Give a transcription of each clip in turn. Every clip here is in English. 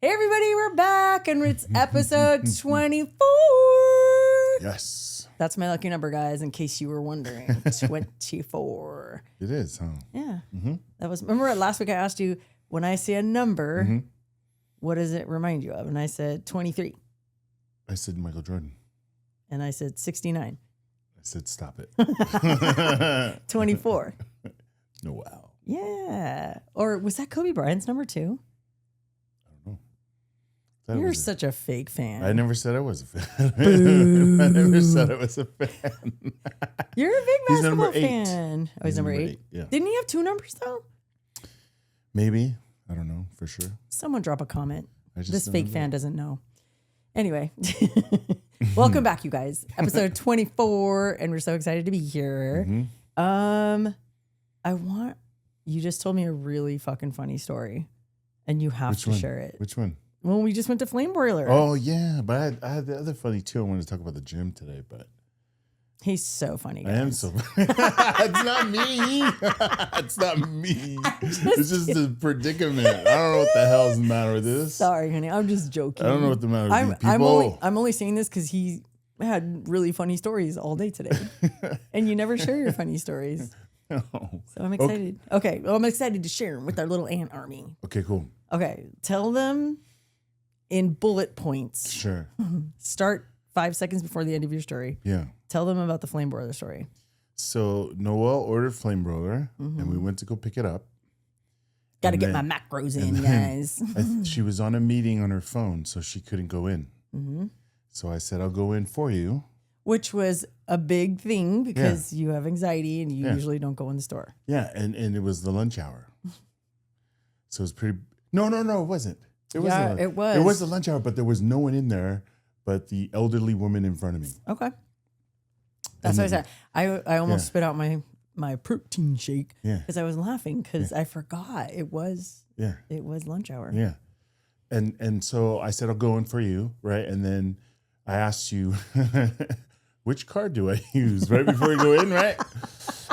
Hey everybody, we're back and it's episode 24. Yes. That's my lucky number, guys, in case you were wondering. 24. It is, huh? Yeah. Mm-hmm. That was. Remember last week I asked you, when I say a number, what does it remind you of? And I said 23. I said Michael Jordan. And I said 69. I said stop it. 24. No, wow. Yeah. Or was that Kobe Bryant's number too? You're such a fake fan. I never said I was a fan. I never said I was a fan. You're a big He's basketball number 8. fan. Oh, he's number 8? Yeah. Didn't he have 2 numbers though? Maybe. I don't know for sure. Someone drop a comment. This fake know. fan doesn't know. Anyway, welcome back, you guys. Episode 24, and we're so excited to be here. You just told me a really fucking funny story, and you have to share it. Which one? Well, we just went to Flame Broiler. Oh, yeah. But I had the other funny, too. I wanted to talk about the gym today, but... He's so funny, guys. I am so funny. It's not me. It's not me. It's just the predicament. I don't know what the hell's the matter with this. Sorry, honey. I'm just joking. I don't know what the matter with these people. I'm only saying this because he had really funny stories all day today. And you never share your funny stories. No. So I'm excited. Okay. Well, I'm excited to share them with our little ant army. Okay, cool. Okay. Tell them in bullet points. Sure. Start 5 seconds before the end of your story. Yeah. Tell them about the Flame Broiler story. So Noelle ordered Flame Broiler, and we went to go pick it up. Got to get my macros in, guys. She was on a meeting on her phone, so she couldn't go in. So I said, I'll go in for you. Which was a big thing because you have anxiety and you usually don't go in the store. Yeah, and it was the lunch hour. So it was pretty... No, it wasn't. It wasn't. It was. It was the lunch hour, but there was no one in there but the elderly woman in front of me. Okay. That's what I said. I almost spit out my protein shake because I was laughing because I forgot it was lunch hour. Yeah. And so I said, I'll go in for you, right? And then I asked you, which card do I use right before you go in, right?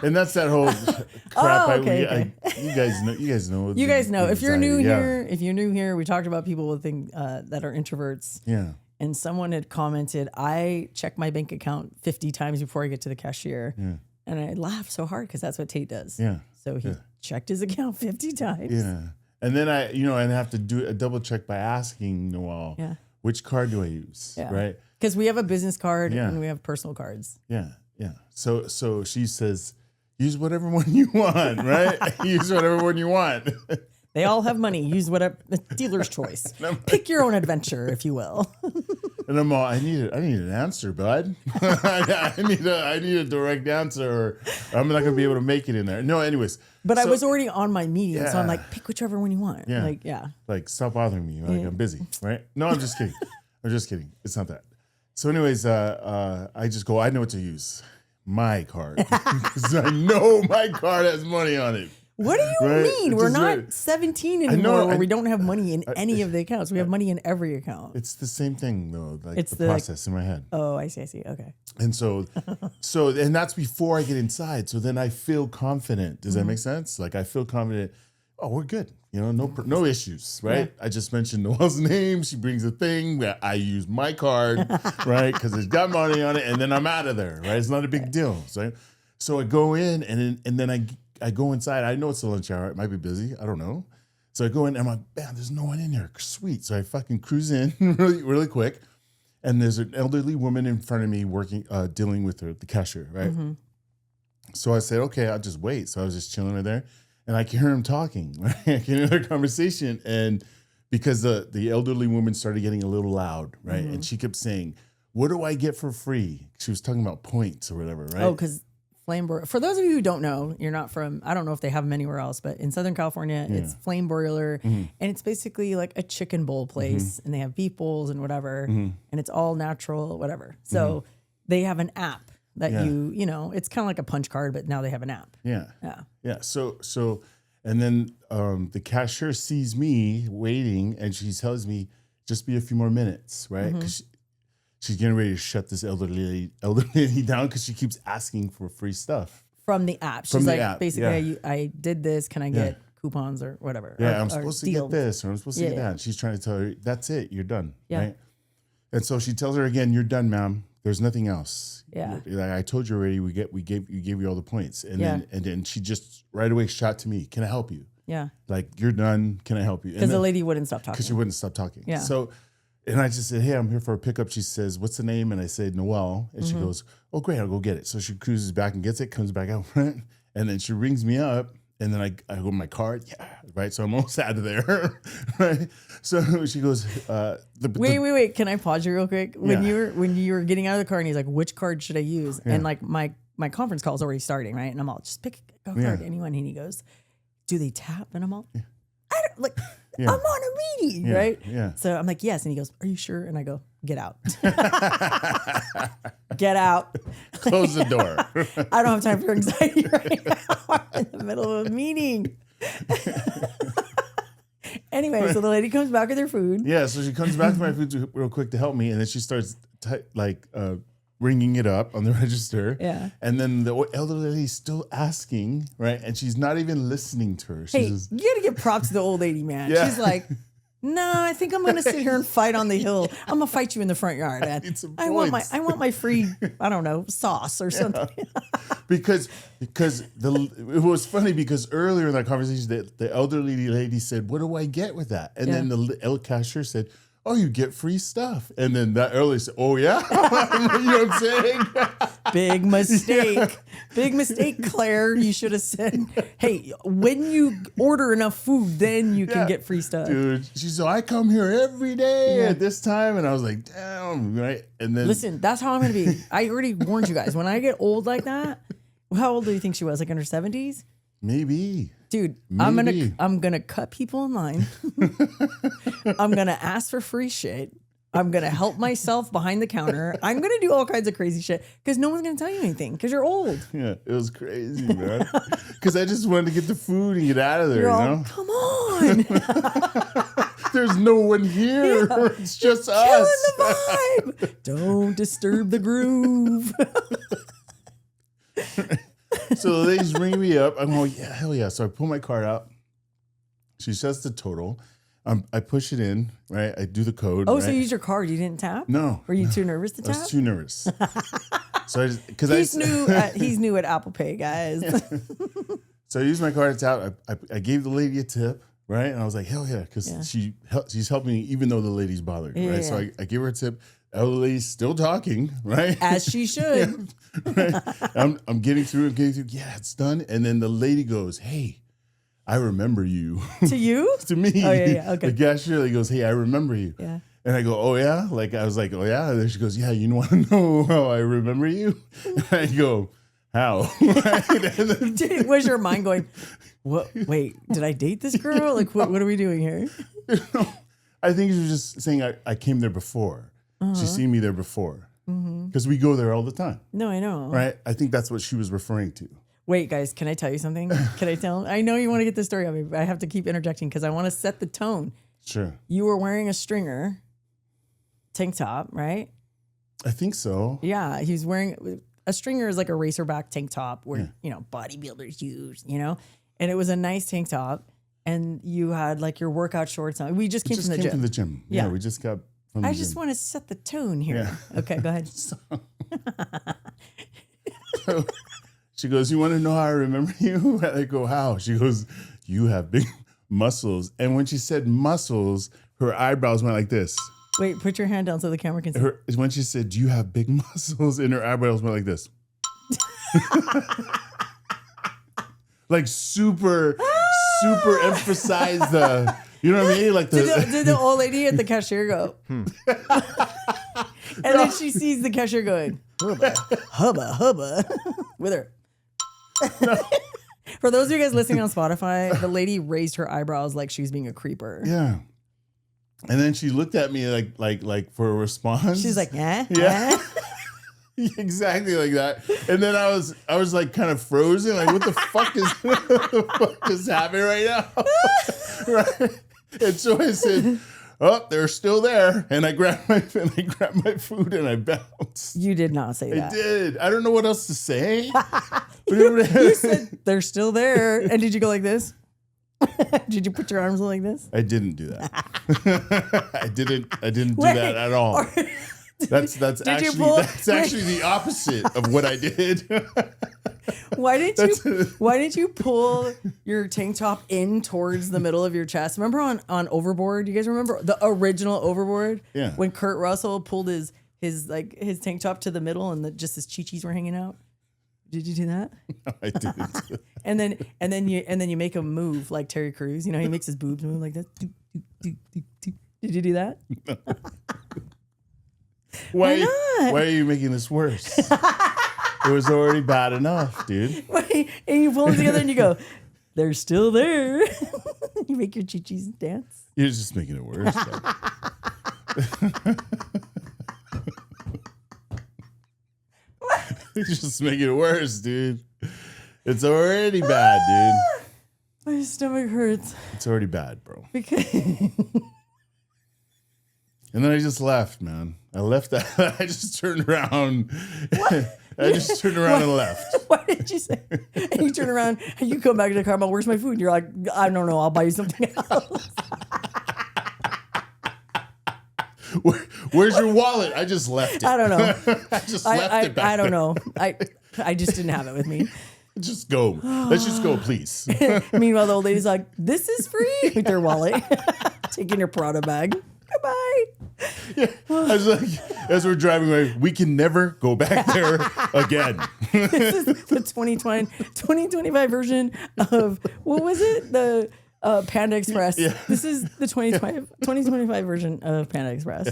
And that's that whole crap. Okay. You guys know. You guys know. If you're new anxiety, here, we talked about people with that are introverts. Yeah. And someone had commented, I check my bank account 50 times before I get to the cashier. Yeah. And I laughed so hard because that's what Tate does. Yeah. So he checked his account 50 times. Yeah. And then I have to do a double check by asking Noelle, which card do I use? Yeah. Right. Because we have a business card and we have personal cards. Yeah. Yeah. So she says, use whatever one you want, right? Use whatever one you want. They all have money. Use whatever, the dealer's choice. Pick your own adventure, if you will. And I'm all, I need an answer, bud. I need a direct answer, or I'm not gonna be able to make it in there. No, anyways. But I was already on my meeting, so I'm like, pick whichever one you want. Yeah. Like, stop bothering me. Like, I'm busy, right? No, I'm just kidding. It's not that. So, anyways, I just go, I know what to use. My card. Because I know my card has money on it. What do you mean? We're not 17 anymore where we don't have money in any of the accounts. We have money in every account. It's the same thing, though, like it's the process in my head. Oh, I see. Okay. And so and that's before I get inside. So then I feel confident. Does that make sense? Like I feel confident. Oh, we're good. No issues, right? Yeah. I just mentioned Noelle's name. She brings a thing. I use my card, right? Because it's got money on it. And then I'm out of there, right? It's not a big deal. So I go in and then I go inside. I know it's the lunch hour. It might be busy. I don't know. So I go in and I'm like, man, there's no one in here. Sweet. So I fucking cruise in really, really quick. And there's an elderly woman in front of me working, dealing with the cashier, right? Mm-hmm. So I said, okay, I'll just wait. So I was just chilling right there. And I can hear him talking, right? I can hear their conversation. And because the elderly woman started getting a little loud, right? Mm-hmm. And she kept saying, what do I get for free? She was talking about points or whatever, right? Oh, because Flame Broiler. For those of you who don't know, you're not from, I don't know if they have them anywhere else, but in Southern California, it's Flame Broiler. Mm-hmm. And it's basically like a chicken bowl place. And they have beef bowls and whatever. Mm-hmm. And it's all natural, whatever. So they have an app that it's kind of like a punch card, but now they have an app. Yeah. So, and then the cashier sees me waiting and she tells me, just be a few more minutes, right? Because she's getting ready to shut this elderly lady down because she keeps asking for free stuff. From the app. She's basically, I did this. Can I get coupons or whatever. Yeah, or, I'm supposed to get this or I'm supposed to get that. And she's trying to tell her, that's it, you're done. Yeah. Right. And so she tells her again, you're done, ma'am. There's nothing else. Yeah. Like I told you already, we gave you all the points. And then she just right away shot to me. Can I help you? Yeah. Like, you're done. Can I help you? Because the lady wouldn't stop talking. Because she wouldn't stop talking. Yeah. So, and I just said, hey, I'm here for a pickup. She says, what's the name? And I said, Noelle. And she goes, oh, great, I'll go get it. So she cruises back and gets it, comes back out front. And then she rings me up. And then I go, my card. Yeah. Right. So I'm almost out of there. Right. So she goes, wait. Can I pause you real quick? When you were getting out of the car and he's like, which card should I use? And like my conference call is already starting, right? And I'm all, just pick a card, anyone. And he goes, do they tap? And I'm all, I don't like. I'm on a meeting, right? Yeah. So I'm like, yes. And he goes, are you sure? And I go, get out. Get out. Close the door. I don't have time for your anxiety right now. I'm in the middle of a meeting. Anyway, so the lady comes back with her food. Yeah, so she comes back with my food real quick to help me. And then she starts ringing it up on the register. Yeah. And then the elderly lady's still asking, right? And she's not even listening to her. Hey, you gotta give props to the old lady, man. Yeah. She's like, no, I think I'm gonna sit here and fight on the hill. I'm gonna fight you in the front yard. I want my free, I don't know, sauce or something. because it was funny because earlier in that conversation, the elderly lady said, what do I get with that? And then the cashier said, oh, you get free stuff. And then that earlier said, oh, yeah? You know what I'm saying? Big mistake. Yeah. Big mistake, Claire. You should have said, hey, when you order enough food, then you can get free stuff. Dude, she said, I come here every day at this time. And I was like, damn, right? And then listen, that's how I'm going to be. I already warned you guys. When I get old like that, how old do you think she was? Like in her 70s? Maybe. Dude, maybe. I'm gonna cut people in line. I'm gonna ask for free shit. I'm gonna help myself behind the counter. I'm gonna do all kinds of crazy shit because no one's gonna tell you anything because you're old. Yeah, it was crazy, man. Because I just wanted to get the food and get out of there. You're you all, know? come on. There's no one here. Yeah. It's just us. Killing the vibe. Don't disturb the groove. So the ladies ring me up. I'm going, yeah, hell yeah. So I pull my card out. She says the total. I push it in, right? I do the code. Oh, right? So you used your card. You didn't tap? No. Were you too nervous to tap? I was too nervous. So he's new at Apple Pay, guys. Yeah. So I used my card to tap. I gave the lady a tip, right? And I was like, hell yeah, because she's helping me even though the lady's bothered, right? Yeah. So I gave her a tip. The lady's still talking, right? As she should. Right? I'm getting through. Yeah, it's done. And then the lady goes, hey, I remember you. To you? To me. Oh, yeah. Okay. The cashier lady goes, hey, I remember you. Yeah. And I go, oh, yeah? Like, I was like, oh, yeah? And then she goes, yeah, you want to know how I remember you? And I go, how? Right? Was your mind going, what? Wait, did I date this girl? Like, what are we doing here? I think she was just saying I came there before. She's seen me there before. Because we go there all the time. No, I know. Right? I think that's what she was referring to. Wait, guys, can I tell you something? Can I tell? I know you want to get the story on me, but I have to keep interjecting because I want to set the tone. Sure. You were wearing a stringer tank top, right? I think so. Yeah, he was wearing a stringer is like a racerback tank top where, bodybuilders use, and it was a nice tank top. And you had like your workout shorts on. We just came from the gym. Yeah, we just got from the gym. I just want to set the tone here. Yeah. Okay, go ahead. So she goes, you want to know how I remember you? I go, how? She goes, you have big muscles. And when she said muscles, her eyebrows went like this. Wait, put your hand down so the camera can see. When she said, you have big muscles, and her eyebrows went like this. Like super emphasize the, you know what I mean? Like did the old lady at the cashier go? And then she sees the cashier going, hubba, with her. No. For those of you guys listening on Spotify, the lady raised her eyebrows like she was being a creeper. Yeah. And then she looked at me like for a response. She's like, eh? Yeah. Exactly like that. And then I was like kind of frozen, like what the fuck is happening right now? Right. And so I said, oh, they're still there. And I grabbed my food and I bounced. You did not say that. I did. I don't know what else to say. You said they're still there. And did you go like this? Did you put your arms like this? I didn't do that. I didn't do that at all. That's actually the opposite of what I did. Why didn't you pull your tank top in towards the middle of your chest? Remember on Overboard? You guys remember the original Overboard? Yeah. When Kurt Russell pulled his tank top to the middle and just his chi-chis were hanging out. Did you do that? No, I didn't. and then you make him move like Terry Crews. You know, he makes his boobs move like that. Did you do that? No. Why not? Why are you making this worse? It was already bad enough, dude. And you pull them together and you go, they're still there. You make your chi-chis dance. You're just making it worse. You're just making it worse, dude. It's already bad, dude. My stomach hurts. It's already bad, bro. Because and then I just left, man. I left that. I just turned around. I just turned around and left. Why did you say? And you turn around and you come back to the car. I'm like, where's my food? And you're like, I don't know. I'll buy you something else. Where's your wallet? I just left it. I don't know. I just left it back I don't know. I just didn't have it with me. Just go. Let's just go, please. Meanwhile, the old lady's like, this is free with their wallet. Taking your Prada bag. Goodbye. Yeah. I was like, as we're driving away, we can never go back there again. This is the 2025 version of, what was it? The Panda Express. Yeah. This is the 2025 version of Panda Express.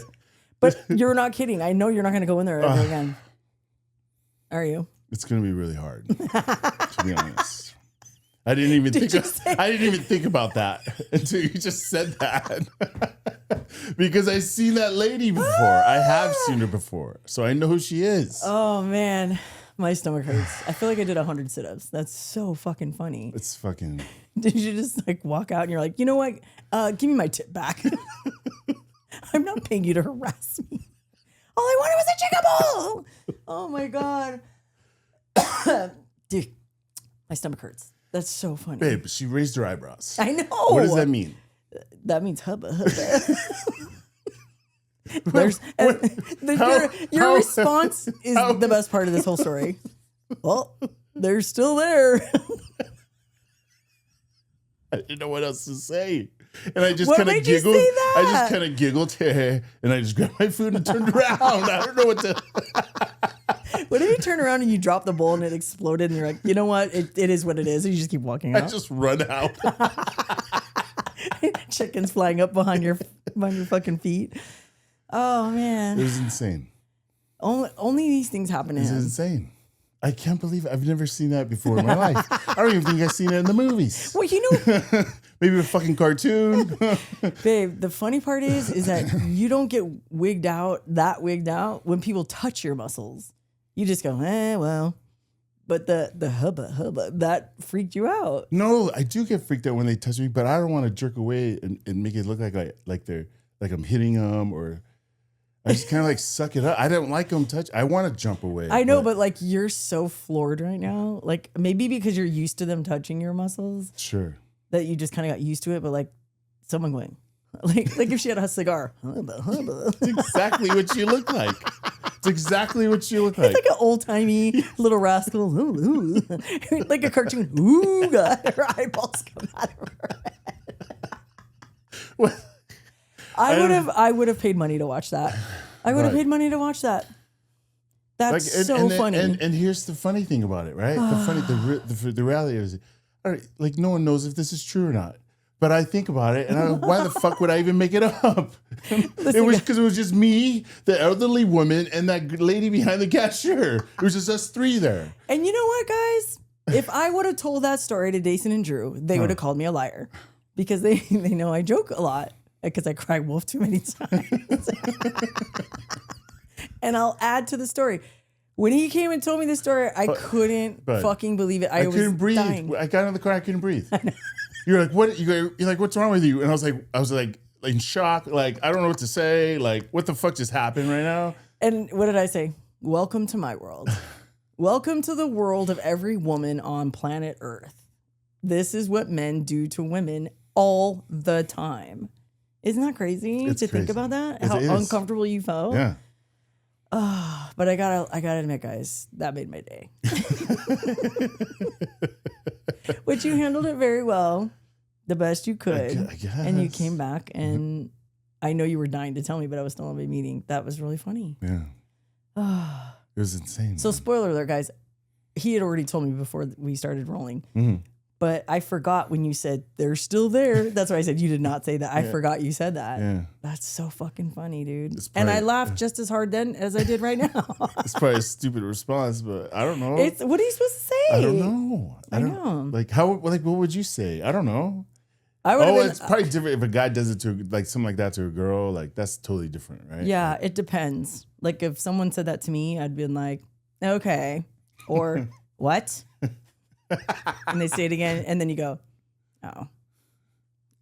But you're not kidding. I know you're not going to go in there ever again. Are you? It's going to be really hard, to be honest. I didn't even think about that until you just said that. Because I've seen that lady before. I have seen her before. So I know who she is. Oh man, my stomach hurts. I feel like I did 100 sit-ups. That's so fucking funny. It's fucking. Did you just like walk out and you're like, you know what? Give me my tip back. I'm not paying you to harass me. All I wanted was a chicken bowl. Oh my God. Dude, my stomach hurts. That's so funny. Babe, she raised her eyebrows. I know. What does that mean? That means hubba hubba. Your response is the best part of this whole story. Well, they're still there. I didn't know what else to say. And I just kind of giggled. I just kind of giggled and I just grabbed my food and turned around. I don't know what to. What if you turn around and you drop the bowl and it exploded and you're like, you know what? It is what it is. And you just keep walking out. I just run out. Chickens flying up behind your fucking feet. Oh man. It was insane. Only these things happen to him. It's insane. I can't believe it. I've never seen that before in my life. I don't even think I've seen it in the movies. Well, you know, maybe a fucking cartoon. Babe, the funny part is that you don't get wigged out when people touch your muscles. You just go, well. But the hubba, that freaked you out. No, I do get freaked out when they touch me, but I don't want to jerk away and make it look like I'm hitting them, or I just kind of like suck it up. I don't like them touch. I want to jump away. I know, but like you're so floored right now. Like maybe because you're used to them touching your muscles. Sure. That you just kind of got used to it, but like someone going, like if she had a cigar. Hubba. It's exactly what you look like. It's exactly what you look like. It's like an old-timey little rascal. Ooh. Like a cartoon. Ooh, God. Her eyeballs come out of her head. I would have paid money to watch that. I would have paid money to watch that. That's funny. And here's the funny thing about it, right? The reality is, all right, like no one knows if this is true or not. But I think about it, and why the fuck would I even make it up? It was because it was just me, the elderly woman, and that lady behind the cashier. It was just us three there. And you know what, guys? If I would have told that story to Dason and Drew, they would have called me a liar. Because they know I joke a lot. Because I cry wolf too many times. And I'll add to the story. When he came and told me this story, I couldn't fucking believe it. I couldn't breathe. Dying. I got in the car, I couldn't breathe. You're like, what? You're like, what's wrong with you? And I was like in shock. Like, I don't know what to say. Like, what the fuck just happened right now? And what did I say? Welcome to my world. Welcome to the world of every woman on planet Earth. this is what men do to women all the time. Isn't that crazy to think about that? How uncomfortable you felt? Yeah. Oh, but I gotta admit, guys, that made my day. Which you handled it very well, the best you could. I guess. And you came back, and I know you were dying to tell me, but I was still in my meeting. That was really funny. Yeah. It was insane. So, spoiler alert, guys. He had already told me before we started rolling. But I forgot when you said they're still there. That's why I said you did not say that. I forgot you said that. Yeah. That's so fucking funny, dude. And I laughed just as hard then as I did right now. It's probably a stupid response, but I don't know. What are you supposed to say? I don't know. I know. Like what would you say? I don't know. It's probably different if a guy does it to like something like that to a girl. Like that's totally different, right? Yeah, like, it depends. Like if someone said that to me, I'd been like, okay, or what? And they say it again, and then you go, oh,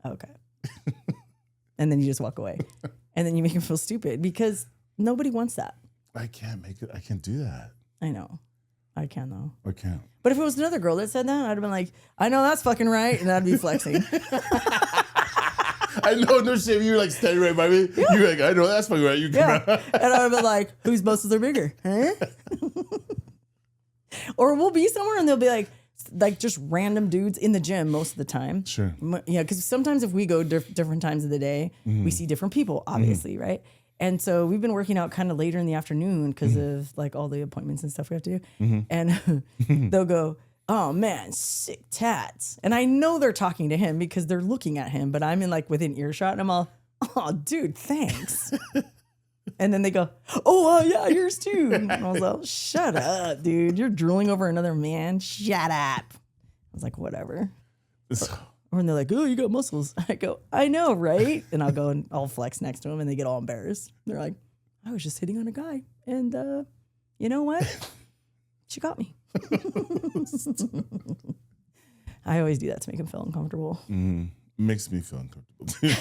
okay. And then you just walk away. And then you make them feel stupid because nobody wants that. I can't do that. I know. I can, though. I can't. But if it was another girl that said that, I'd have been like, I know that's fucking right. And that'd be flexing. I know, no shame. You were like standing right by me. Yeah. You're like, I know that's fucking right. You come out. And I would have been like, whose muscles are bigger? Huh? Or we'll be somewhere and they'll be like just random dudes in the gym most of the time. Sure. Yeah, because sometimes if we go different times of the day, we see different people, obviously, right? And so we've been working out kind of later in the afternoon because of like all the appointments and stuff we have to do. And they'll go, oh man, sick tats. And I know they're talking to him because they're looking at him, but I'm in like within earshot and I'm all, oh dude, thanks. And then they go, oh, yeah, yours too. And I was like, shut up, dude. You're drooling over another man. Shut up. I was like, whatever. Or when they're like, oh, you got muscles. I go, I know, right? And I'll go and I'll flex next to them and they get all embarrassed. They're like, I was just hitting on a guy. And you know what? She got me. I always do that to make him feel uncomfortable. Makes me feel uncomfortable too.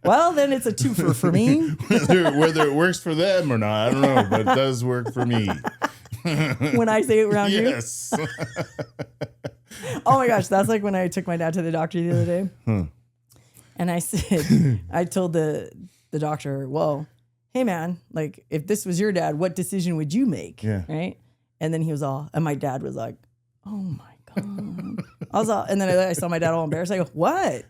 Well, then it's a twofer for me. Whether it works for them or not, I don't know, but it does work for me. When I say it around you? Yes. Oh my gosh, that's like when I took my dad to the doctor the other day. And I said, I told the doctor, well, hey man, like if this was your dad, what decision would you make? Yeah. Right? And then he was all, and my dad was like, oh my God. I was all, and then I saw my dad all embarrassed. I go, what?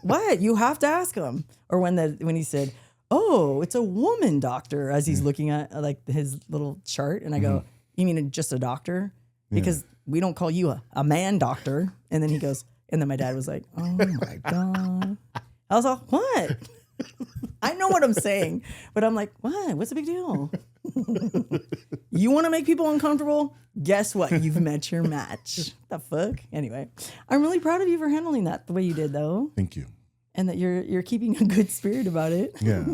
What? You have to ask him. Or when he said, oh, it's a woman doctor, as he's looking at like his little chart. And I go, you mean just a doctor? Because we don't call you a man doctor. And then he goes, and then my dad was like, oh my God. I was all, what? I know what I'm saying, but I'm like, what? What's the big deal? You want to make people uncomfortable? Guess what? You've met your match. The fuck? Anyway, I'm really proud of you for handling that the way you did, though. Thank you. And that you're keeping a good spirit about it. Yeah.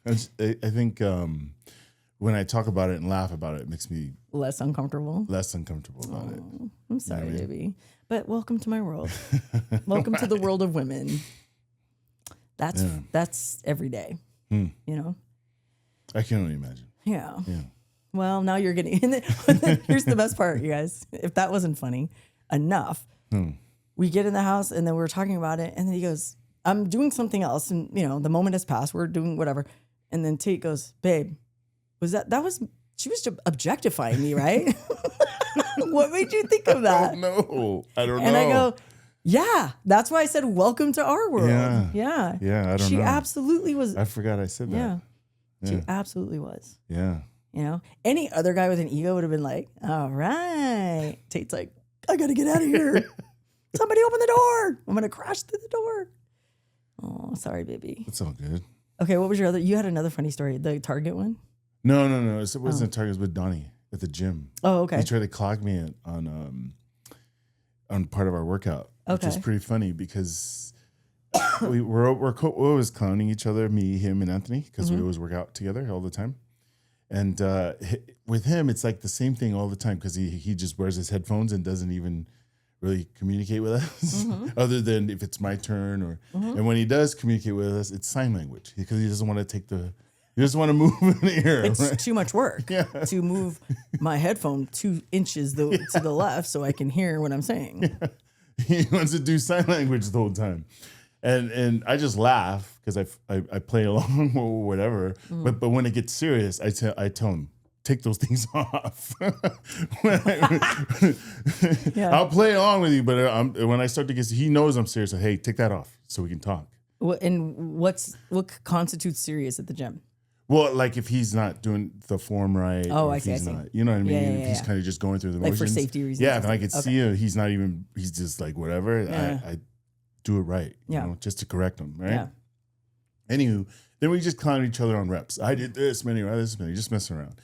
I think when I talk about it and laugh about it, it makes me less uncomfortable about it. I'm sorry, baby. But welcome to my world. Welcome to the world of women. That's every day. You know? I can only imagine. Yeah. Well, now you're getting. And then, here's the best part, you guys. If that wasn't funny enough, we get in the house and then we're talking about it, and then he goes, "I'm doing something else," and the moment has passed. We're doing whatever, and then Tate goes, "Babe, she was objectifying me, right?" What made you think of that? I don't know. And I go, yeah, that's why I said, welcome to our world. Yeah. I don't know. She absolutely was. I forgot I said that. Yeah. She absolutely was. Yeah. Any other guy with an ego would have been like, all right. Tate's like, I got to get out of here. Somebody open the door. I'm going to crash through the door. Oh, sorry, baby. It's all good. Okay. What was your you had another funny story, the Target one? No. It wasn't Target. It was with Donnie at the gym. Oh, okay. He tried to clock me on part of our workout, which was pretty funny because we're always clowning each other, me, him, and Anthony, because we always work out together all the time. And with him, it's like the same thing all the time because he just wears his headphones and doesn't even really communicate with us, other than if it's my turn or. And when he does communicate with us, it's sign language because he doesn't want to take the You just want to move an ear. It's right? too much work to move my headphone 2 inches to the left so I can hear what I'm saying. He wants to do sign language the whole time. And I just laugh because I play along or whatever. But when it gets serious, I tell him, take those things off. I'll play along with you, but when I start to get, he knows I'm serious. Hey, take that off so we can talk. And what constitutes serious at the gym? Well, like if he's not doing the form right. Oh, I see. Not, you know what I mean? Yeah, if he's kind of just going through the motions. Like for safety reasons. Yeah, if I could see him, he's just like whatever. Yeah. I do it right, you know, just to correct him, right? Yeah. Anywho, then we just clown each other on reps. I did this many, just messing around.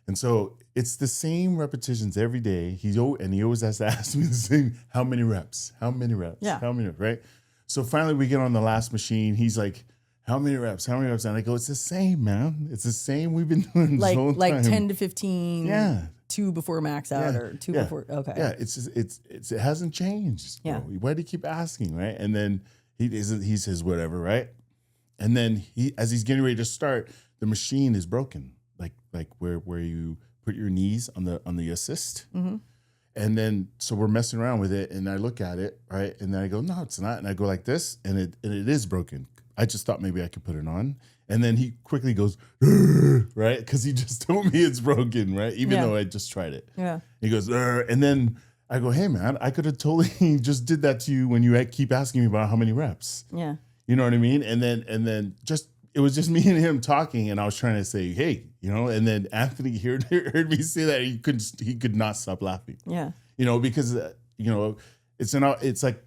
And so it's the same repetitions every day. He always has to ask me the same, how many reps? How many reps? Yeah. How many reps, right? So finally we get on the last machine. He's like, how many reps? How many reps? And I go, it's the same, man. It's the same we've been doing this whole like time. 10 to 15. Yeah. 2 before max out or 2 before. Okay. Yeah, it hasn't changed. Yeah. Bro. Why do you keep asking, right? And then he says whatever, right? And then as he's getting ready to start, the machine is broken. Like where you put your knees on the assist. Mm-hmm. And then so we're messing around with it, and I look at it, right? And then I go, no, it's not. And I go like this, and it is broken. I just thought maybe I could put it on. And then he quickly goes, right? Because he just told me it's broken, right? Even though I just tried it. Yeah. He goes, and then I go, hey, man, I could have totally just did that to you when you keep asking me about how many reps. Yeah. You know what I mean? And then just, it was just me and him talking, and I was trying to say, hey, you know, and then Anthony heard me say that, he could not stop laughing. Yeah. You know, because, you know, it's like,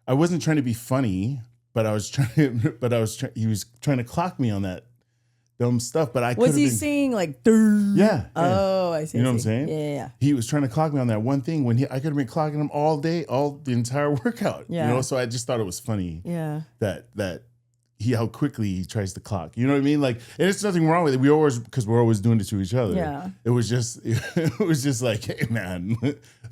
I wasn't trying to be funny, but he was trying to clock me on that dumb stuff, but I was he saying like, yeah. Oh, I see. You know what I'm saying? Yeah. He was trying to clock me on that one thing when I could have been clocking him all day, the entire workout. Yeah. You know, so I just thought it was funny. Yeah. That how quickly he tries to clock. You know what I mean? Like, and it's nothing wrong with it. Because we're always doing it to each other. Yeah. It was just like, hey man,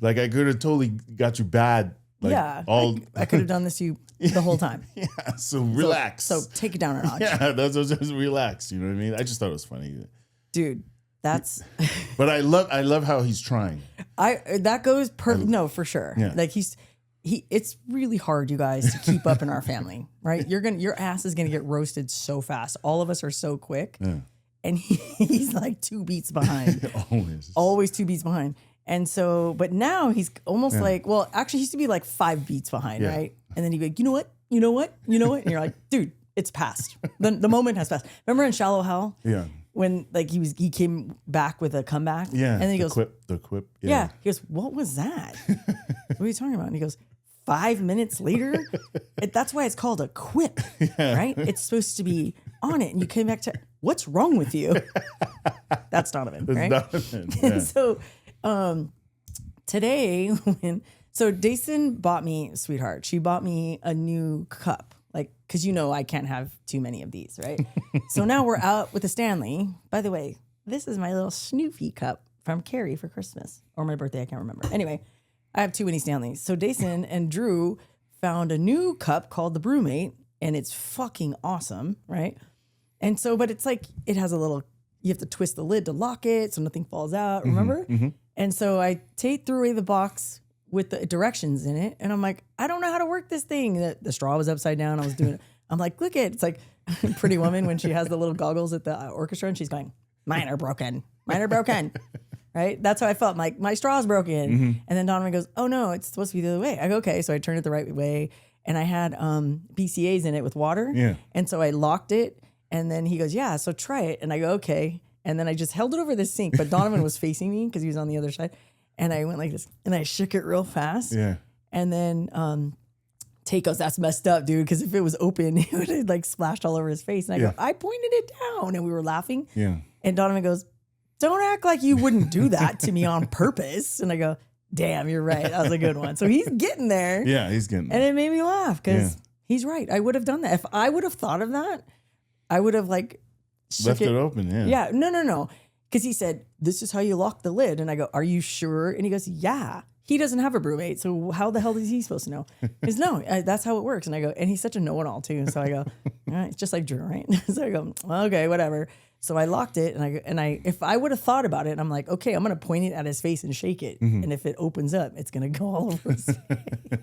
like I could have totally got you bad. Like, I could have done this to you the whole time. Yeah. So relax. So take it down a notch. Yeah, that's just relax. You know what I mean? I just thought it was funny, dude. That's. But I love how he's trying. That goes perfect. No, for sure. Yeah. Like it's really hard, you guys, to keep up in our family, right? Your ass is gonna get roasted so fast. All of us are so quick, and he's like 2 beats behind. Always 2 beats behind. And so, but now he's almost like, well, actually, he used to be like 5 beats behind, right? And then he'd be like, you know what? And you're like, dude, it's past. The moment has passed. Remember in Shallow Hell? Yeah. When like he came back with a comeback? Yeah. And then he goes, the quip. Yeah. He goes, what was that? What are you talking about? And he goes, 5 minutes later? That's why it's called a quip, right? It's supposed to be on it. And you came back to, what's wrong with you? That's Donovan, right? Donovan, And so today, Dason bought me, sweetheart, she bought me a new cup. Like, because you know I can't have too many of these, right? So now we're out with a Stanley. By the way, this is my little Snoopy cup from Carrie for Christmas. Or my birthday, I can't remember. Anyway, I have too many Stanleys. So Dason and Drew found a new cup called the Brewmate, and it's fucking awesome, right? And so, but it's like, it has a little, you have to twist the lid to lock it so nothing falls out, remember? Mm-hmm. And so I threw away the box with the directions in it. And I'm like, I don't know how to work this thing. The straw was upside down. I was doing it. I'm like, look at it. It's like Pretty Woman when she has the little goggles at the orchestra and she's going, mine are broken. Right? That's how I felt. My straw's broken. Mm-hmm. And then Donovan goes, oh no, it's supposed to be the other way. I go, okay. So I turned it the right way. And I had BCAs in it with water. Yeah. And so I locked it. And then he goes, yeah, so try it. And I go, okay. And then I just held it over the sink. But Donovan was facing me because he was on the other side. And I went like this, and I shook it real fast. Yeah. And then Tate goes, that's messed up, dude, because if it was open, it would have like splashed all over his face. And I go, I pointed it down, and we were laughing. Yeah. And Donovan goes, don't act like you wouldn't do that to me on purpose. And I go, damn, you're right. That was a good one. So he's getting there. Yeah, he's getting there. And it made me laugh because he's right. I would have done that. If I would have thought of that, I would have like left it open. Yeah. Yeah. No. Because he said, this is how you lock the lid. And I go, are you sure? And he goes, yeah. he doesn't have a roommate, so how the hell is he supposed to know? Because no, that's how it works. And I go, and he's such a know-it-all too. So I go, all right, it's just like Drew, right? So I go, okay, whatever. So I locked it, and I if I would have thought about it, I'm like, okay, I'm gonna point it at his face and shake it, and if it opens up, it's gonna go all over his face.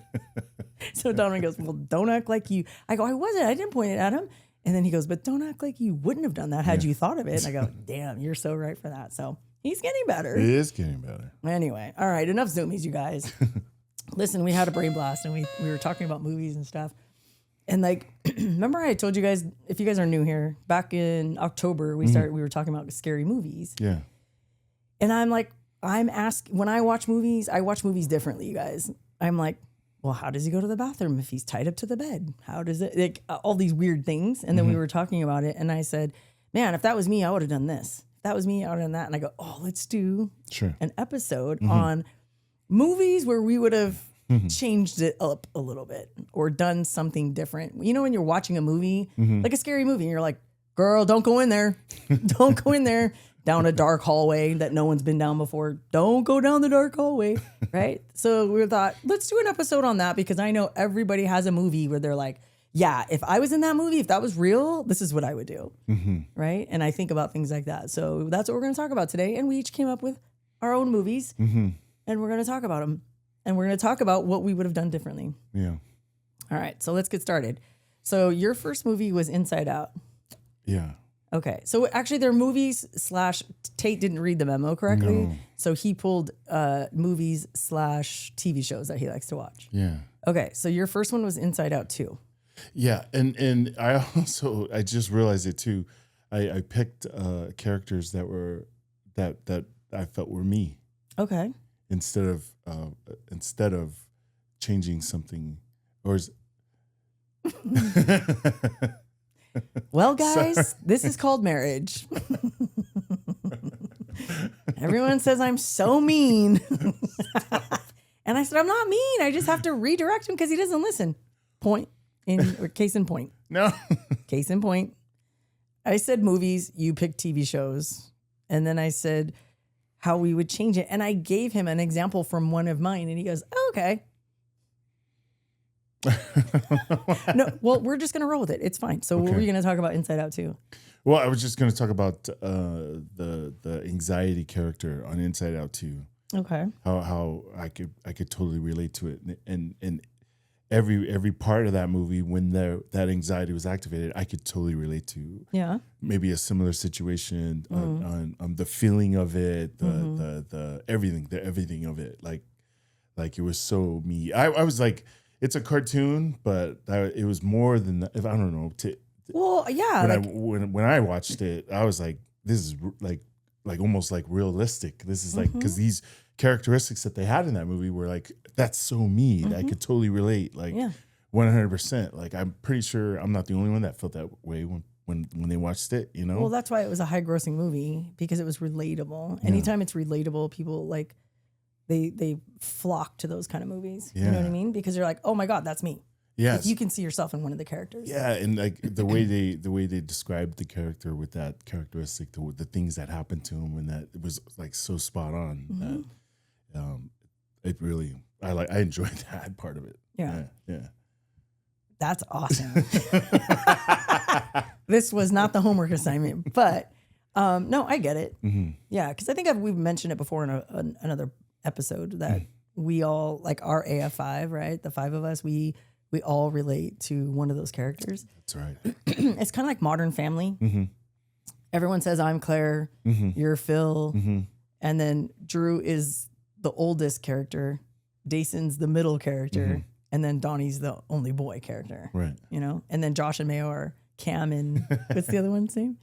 So Donovan goes, well, don't act like you. I go, I didn't point it at him. And then he goes, but don't act like you wouldn't have done that had you thought of it. And I go, damn, you're so right for that. So he's getting better. He is getting better. Anyway, all right, enough zoomies, you guys. Listen, we had a brain blast, and we were talking about movies and stuff. And like, remember I told you guys, if you guys are new here, back in October, we were talking about scary movies. Yeah. And I'm like, when I watch movies differently, you guys. I'm like, well, how does he go to the bathroom if he's tied up to the bed? How does it, like, all these weird things. And then we were talking about it, and I said, man, if that was me, I would have done this. If that was me, I would have done that. And I go, oh, let's do an episode on movies where we would have changed it up a little bit or done something different. You know, when you're watching a movie, like a scary movie, and you're like, girl, don't go in there. Don't go in there down a dark hallway that no one's been down before. Don't go down the dark hallway, right? So we thought, let's do an episode on that, because I know everybody has a movie where they're like, yeah, if I was in that movie, if that was real, this is what I would do, right? And I think about things like that. So that's what we're going to talk about today. And we each came up with our own movies, and we're going to talk about them. And we're going to talk about what we would have done differently. Yeah. All right, so let's get started. So your first movie was Inside Out. Yeah. Okay, so actually they're movies / Tate didn't read the memo correctly. No. So he pulled movies / TV shows that he likes to watch. Yeah. Okay, so your first one was Inside Out 2. Yeah, and I just realized it too. I picked characters that I felt were me. Okay. Instead of changing something, or well, guys, this is called marriage. Everyone says I'm so mean. And I said, I'm not mean. I just have to redirect him because he doesn't listen. Case in point. No. Case in point. I said movies, you picked TV shows. And then I said how we would change it. And I gave him an example from one of mine. And he goes, oh, okay. No, well, we're just going to roll with it. It's fine. So what were you going to talk about Inside Out 2? Well, I was just going to talk about the anxiety character on Inside Out 2. Okay. How I could totally relate to it, and every part of that movie when that anxiety was activated, I could totally relate to. Yeah. Maybe a similar situation on the feeling of it, the everything of it, like it was so me. I was like, it's a cartoon, but it was more than that. If I don't know. Well, yeah. When I watched it, I was like, this is like almost like realistic. This is like, because these characteristics that they had in that movie were like, that's so me. I could totally relate, like 100%. Like, I'm pretty sure I'm not the only one that felt that way when they watched it, you know? Well, that's why it was a high grossing movie, because it was relatable. Yeah. Anytime it's relatable, people like, they flock to those kind of movies. Yeah. You know what I mean? Because you're like, oh my God, that's me. Yes. Like, you can see yourself in one of the characters. Yeah, and like the way they described the character with that characteristic, the things that happened to him, and that it was like so spot on that it really I enjoyed that part of it. Yeah. Yeah. That's awesome. This was not the homework assignment, but no, I get it. Yeah, because I think we've mentioned it before in another episode that we all, like our AF5, right? The 5 of us, we all relate to one of those characters. That's right. It's kind of like Modern Family. Everyone says, I'm Claire, you're Phil. And then Drew is the oldest character. Dason's the middle character. And then Donnie's the only boy character. Right. You know? And then Josh and Mayo are Cam and what's the other one's name?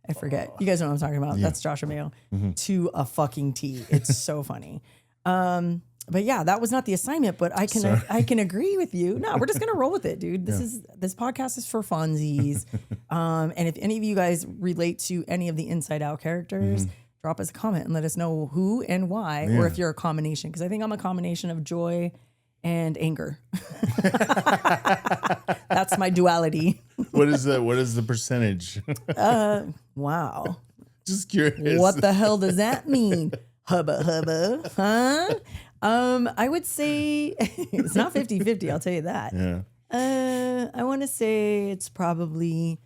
I forget. You guys know what I'm talking about. Yeah. That's Josh and Mayo. To a fucking T. It's so funny. But yeah, that was not the assignment, but I can agree with you. No, we're just gonna roll with it, dude. This podcast is for funsies. And if any of you guys relate to any of the Inside Out characters, drop us a comment and let us know who and why, or if you're a combination. Because I think I'm a combination of joy and anger. That's my duality. What is the percentage? Wow. Just curious. What the hell does that mean? Hubba hubba, huh? I would say it's not 50-50, I'll tell you that. Yeah. I want to say it's probably,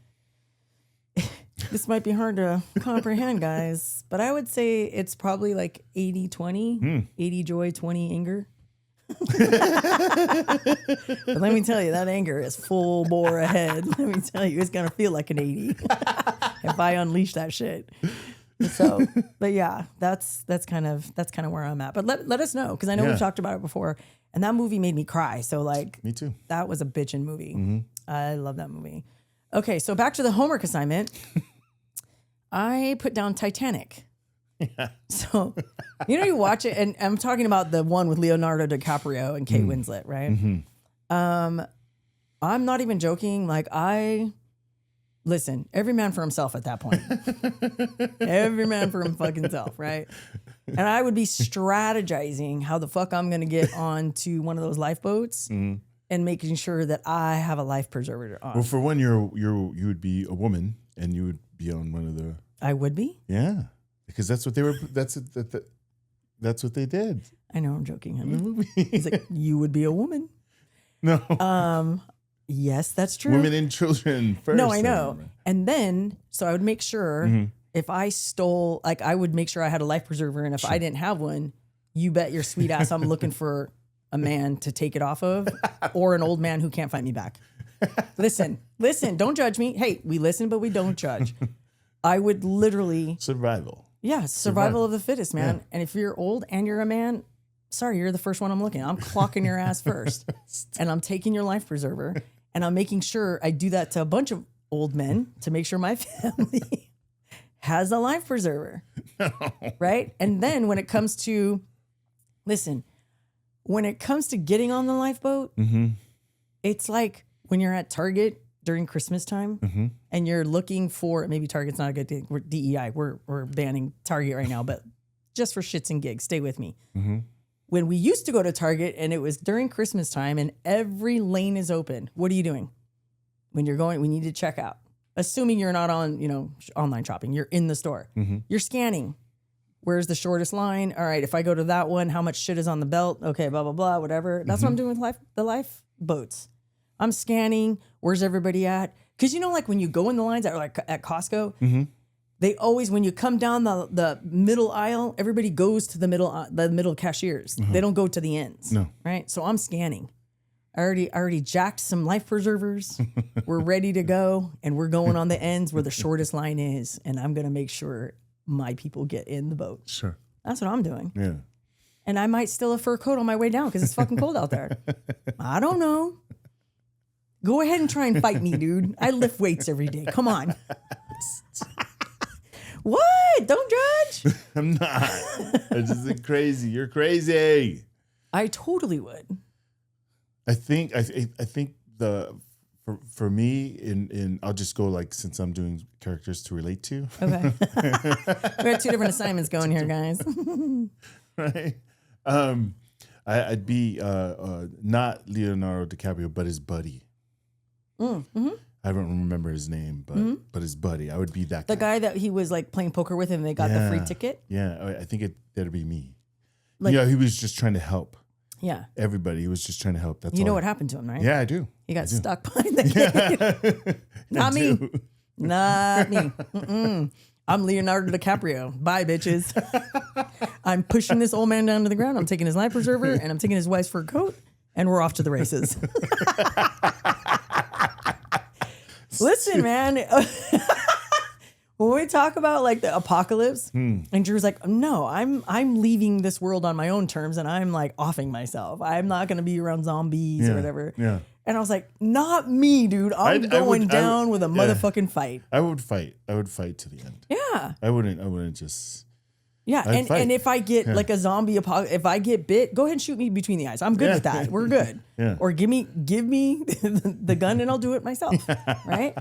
this might be hard to comprehend, guys, but I would say it's probably like 80-20, 80 joy, 20 anger. But let me tell you, that anger is full bore ahead. Let me tell you, it's gonna feel like an 80 if I unleash that shit. So, but yeah, that's kind of where I'm at. But let us know, because I know we've talked about it before, and that movie made me cry. So like, me too. That was a bitchin' movie. I love that movie. Okay, so back to the homework assignment. I put down Titanic. Yeah. So, you watch it, and I'm talking about the one with Leonardo DiCaprio and Kate Winslet, right? I'm not even joking. Like, listen, every man for himself at that point. Every man for him fucking self, right? And I would be strategizing how the fuck I'm going to get onto one of those lifeboats and making sure that I have a life preserver on. Well, for one, you would be a woman, and you would be on one of the. I would be? Yeah. Because that's what they were. That's what they did. I know, I'm joking, honey. In the movie. He's like, you would be a woman. No. Yes, that's true. Women and children first. No, I know. And then, so I would make sure if I stole, like, I would make sure I had a life preserver, and if I didn't have one, you bet your sweet ass I'm looking for a man to take it off of, or an old man who can't fight me back. Listen, don't judge me. Hey, we listen, but we don't judge. I would literally survival. Yeah, survival of the fittest, man. Yeah. And if you're old and you're a man, sorry, you're the first one I'm looking at. I'm clocking your ass first. And I'm taking your life preserver. And I'm making sure I do that to a bunch of old men to make sure my family has a life preserver. No. Right? And then when it comes to getting on the lifeboat, it's like when you're at Target during Christmas time and you're looking for, maybe Target's not a good thing. We're DEI. We're banning Target right now, but just for shits and gigs, stay with me. When we used to go to Target and it was during Christmas time and every lane is open, what are you doing? When you're going, we need to check out. Assuming you're not on, online shopping, you're in the store. You're scanning. Where's the shortest line? All right, if I go to that one, how much shit is on the belt? Okay, blah, blah, blah, whatever. That's what I'm doing with the lifeboats. I'm scanning. Where's everybody at? Because like when you go in the lines at Costco, they always, when you come down the middle aisle, everybody goes to the middle cashiers. They don't go to the ends. No. Right? So I'm scanning. I already jacked some life preservers. We're ready to go, and we're going on the ends where the shortest line is, and I'm gonna make sure my people get in the boat. Sure. That's what I'm doing. Yeah. And I might steal a fur coat on my way down because it's fucking cold out there. I don't know. Go ahead and try and fight me, dude. I lift weights every day. Come on. What? Don't judge. I'm not. I just think crazy. You're crazy. I totally would. I think for me in I'll just go like, since I'm doing characters to relate to. Okay. We got two different assignments going here, guys. Right. I'd be not Leonardo DiCaprio, but his buddy. I don't remember his name, but his buddy. I would be that guy. The guy that he was like playing poker with and they got the free ticket? Yeah, I think that'd be me. Like, he was just trying to help. Yeah. Everybody. He was just trying to help. That's you know what happened to him, right? Yeah, I do. He got stuck behind the gate. Not me. Not me. I'm Leonardo DiCaprio. Bye, bitches. I'm pushing this old man down to the ground. I'm taking his life preserver and I'm taking his wife's fur coat and we're off to the races. Listen, man. When we talk about like the apocalypse, and Drew's like, no, I'm leaving this world on my own terms, and I'm like offing myself. I'm not going to be around zombies or whatever. Yeah. And I was like, not me, dude. I'm going down with a motherfucking fight. I would fight. I would fight to the end. Yeah. I wouldn't just. Yeah, and if I get like a zombie apocalypse, if I get bit, go ahead and shoot me between the eyes. I'm good with that. We're good. Yeah. Or give me the gun and I'll do it myself. Right?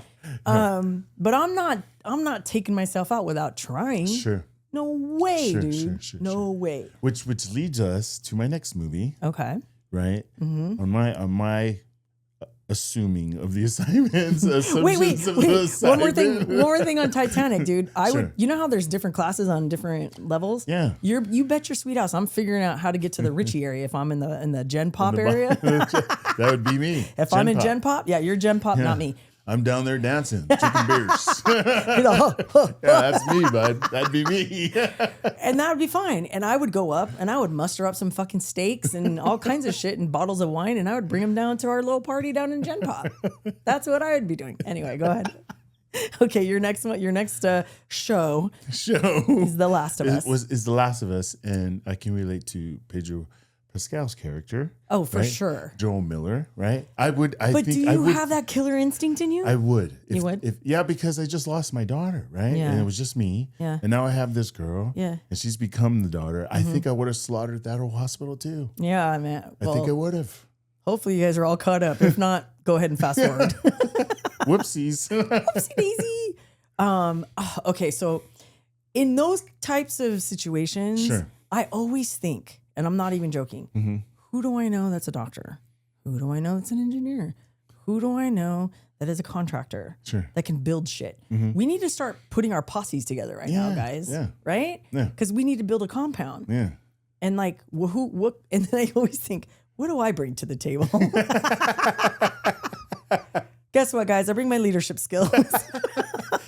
But I'm not taking myself out without trying. Sure. No way, dude. No way. Which leads us to my next movie. Okay. Right? On my assuming of the assignments. Wait. One more One thing on Titanic, dude. Sure. You know how there's different classes on different levels? Yeah. You bet your sweet house. I'm figuring out how to get to the Richie area if I'm in the Gen Pop area. That would be me. If I'm in Gen Pop, yeah, you're Gen Pop, not me. I'm down there dancing, drinking beers. Yeah, that's me, bud. That'd be me. And that would be fine. And I would go up and I would muster up some fucking steaks and all kinds of shit and bottles of wine, and I would bring them down to our little party down in Gen Pop. That's what I would be doing. Anyway, go ahead. Okay, your next show is The Last of Us. Is The Last of Us, and I can relate to Pedro Pascal's character. Oh, for right? sure. Joel Miller, right? But do you have that killer instinct in you? I would. You would? Yeah, because I just lost my daughter, right? Yeah. And it was just me. Yeah. And now I have this girl. Yeah. And she's become the daughter. I think I would have slaughtered that whole hospital too. Yeah, man. I think I would have. Hopefully you guys are all caught up. If not, go ahead and fast forward. Whoopsies. Whoopsie daisy. Okay, so in those types of situations, Sure. I always think, and I'm not even joking, who do I know that's a doctor? Who do I know that's an engineer? Who do I know that is a contractor that can build shit? We need to start putting our posses together now, guys. Yeah. Right? Yeah. Because we need to build a compound. Yeah. And like, what? And then I always think, what do I bring to the table? Guess what, guys? I bring my leadership skills.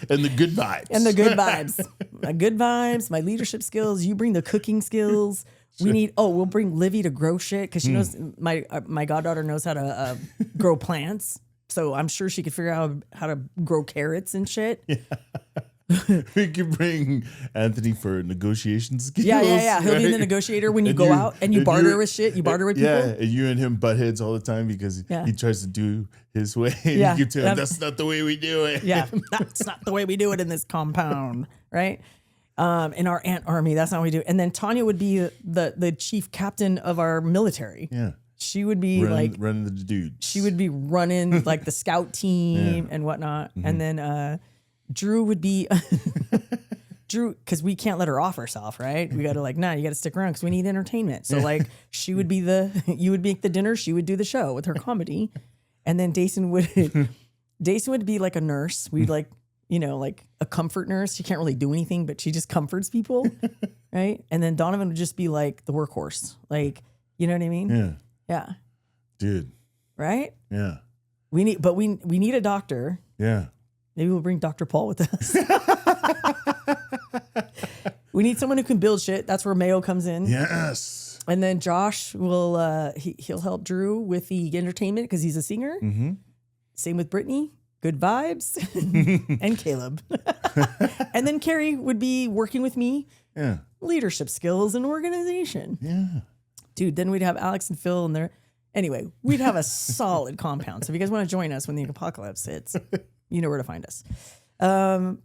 And the good vibes. My good vibes, my leadership skills. You bring the cooking skills. We'll bring Livy to grow shit because she knows, my goddaughter knows how to grow plants. So I'm sure she could figure out how to grow carrots and shit. Yeah. We could bring Anthony for negotiation skills. Yeah. He'll be the negotiator when you go out and you barter with shit. You barter with people. Yeah, and you and him butt heads all the time because he tries to do his way. And you tell him, that's not the way we do it. Yeah, that's not the way we do it in this compound, right? In our ant army, that's not what we do. And then Tanya would be the chief captain of our military. Yeah. She would be running the dudes. She would be running like the scout team and whatnot. And then Drew would be Drew, because we can't let her off herself, right? We got to you got to stick around because we need entertainment. So she would be you would make the dinner, she would do the show with her comedy, and then Dason would be like a nurse. We'd like a comfort nurse. She can't really do anything, but she just comforts people, right? And then Donovan would just be like the workhorse, like, you know what I mean? Yeah, dude, right? Yeah, we need a doctor. Yeah. Maybe we'll bring Dr. Paul with us. We need someone who can build shit. That's where Mayo comes in. Yes. And then Josh will he'll help Drew with the entertainment because he's a singer. Mm-hmm. Same with Brittany. Good vibes. And Caleb. And then Carrie would be working with me. Yeah. Leadership skills and organization. Yeah. Dude, then we'd have Alex and Phil in there. Anyway, we'd have a solid compound. So if you guys want to join us when the apocalypse hits, you know where to find us.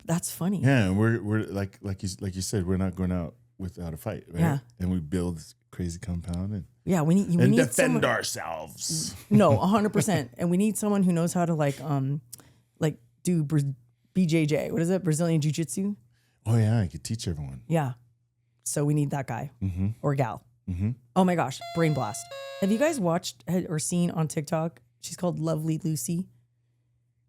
That's funny. Yeah, and we're like you said, we're not going out without a fight, right? Yeah. And we build this crazy compound and we need defend ourselves. No, 100%. And we need someone who knows how to do BJJ. What is it? Brazilian Jiu-Jitsu? Oh yeah, I could teach everyone. Yeah. So we need that guy or gal. Mm-hmm. Oh my gosh, Brain Blast. Have you guys watched or seen on TikTok? She's called Lovely Lucy.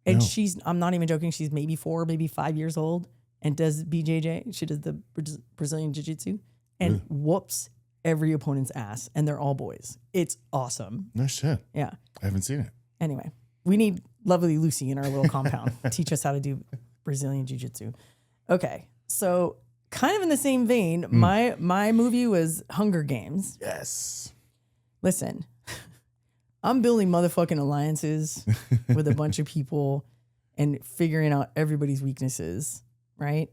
And I'm not even joking, she's maybe 4, maybe 5 years old and does BJJ. She does the Brazilian Jiu-Jitsu and whoops every opponent's ass. And they're all boys. It's awesome. No shit. Yeah. I haven't seen it. Anyway, we need Lovely Lucy in our little compound. Teach us how to do Brazilian Jiu-Jitsu. Okay, so kind of in the same vein, my movie was Hunger Games. Yes. Listen, I'm building motherfucking alliances with a bunch of people and figuring out everybody's weaknesses, right?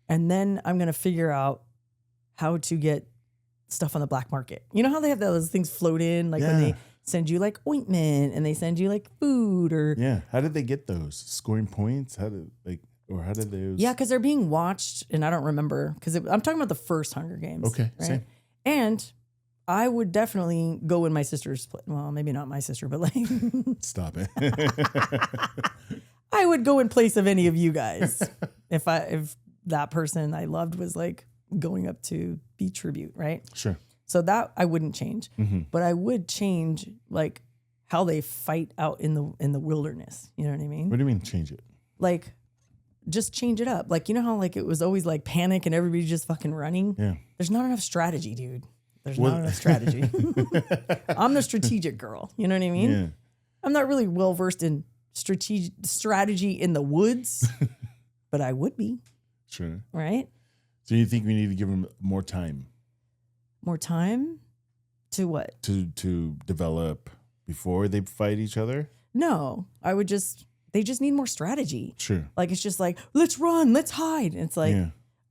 And then I'm going to figure out how to get stuff on the black market. You know how they have those things float in, when they send you like ointment and they send you like food or... Yeah. How did they get those? Scoring points? How did those... Yeah, because they're being watched and I don't remember because I'm talking about the first Hunger Games. Okay, right? same. And I would definitely go in my sister's... Well, maybe not my sister, but like... Stop it. I would go in place of any of you guys if that person I loved was like going up to be tribute, right? Sure. So that I wouldn't change, but I would change like how they fight out in the wilderness. You know what I mean? What do you mean change it? Like, just change it up. Like, you know how like it was always like panic and everybody just fucking running? Yeah. There's not enough strategy, dude. There's not enough strategy. I'm the strategic girl. You know what I mean? Yeah. I'm not really well versed in strategy in the woods, but I would be. Sure. Right? So you think we need to give them more time? More time? To what? To develop before they fight each other? No, they just need more strategy. Sure. Like, it's just like, let's run, let's hide. And it's like,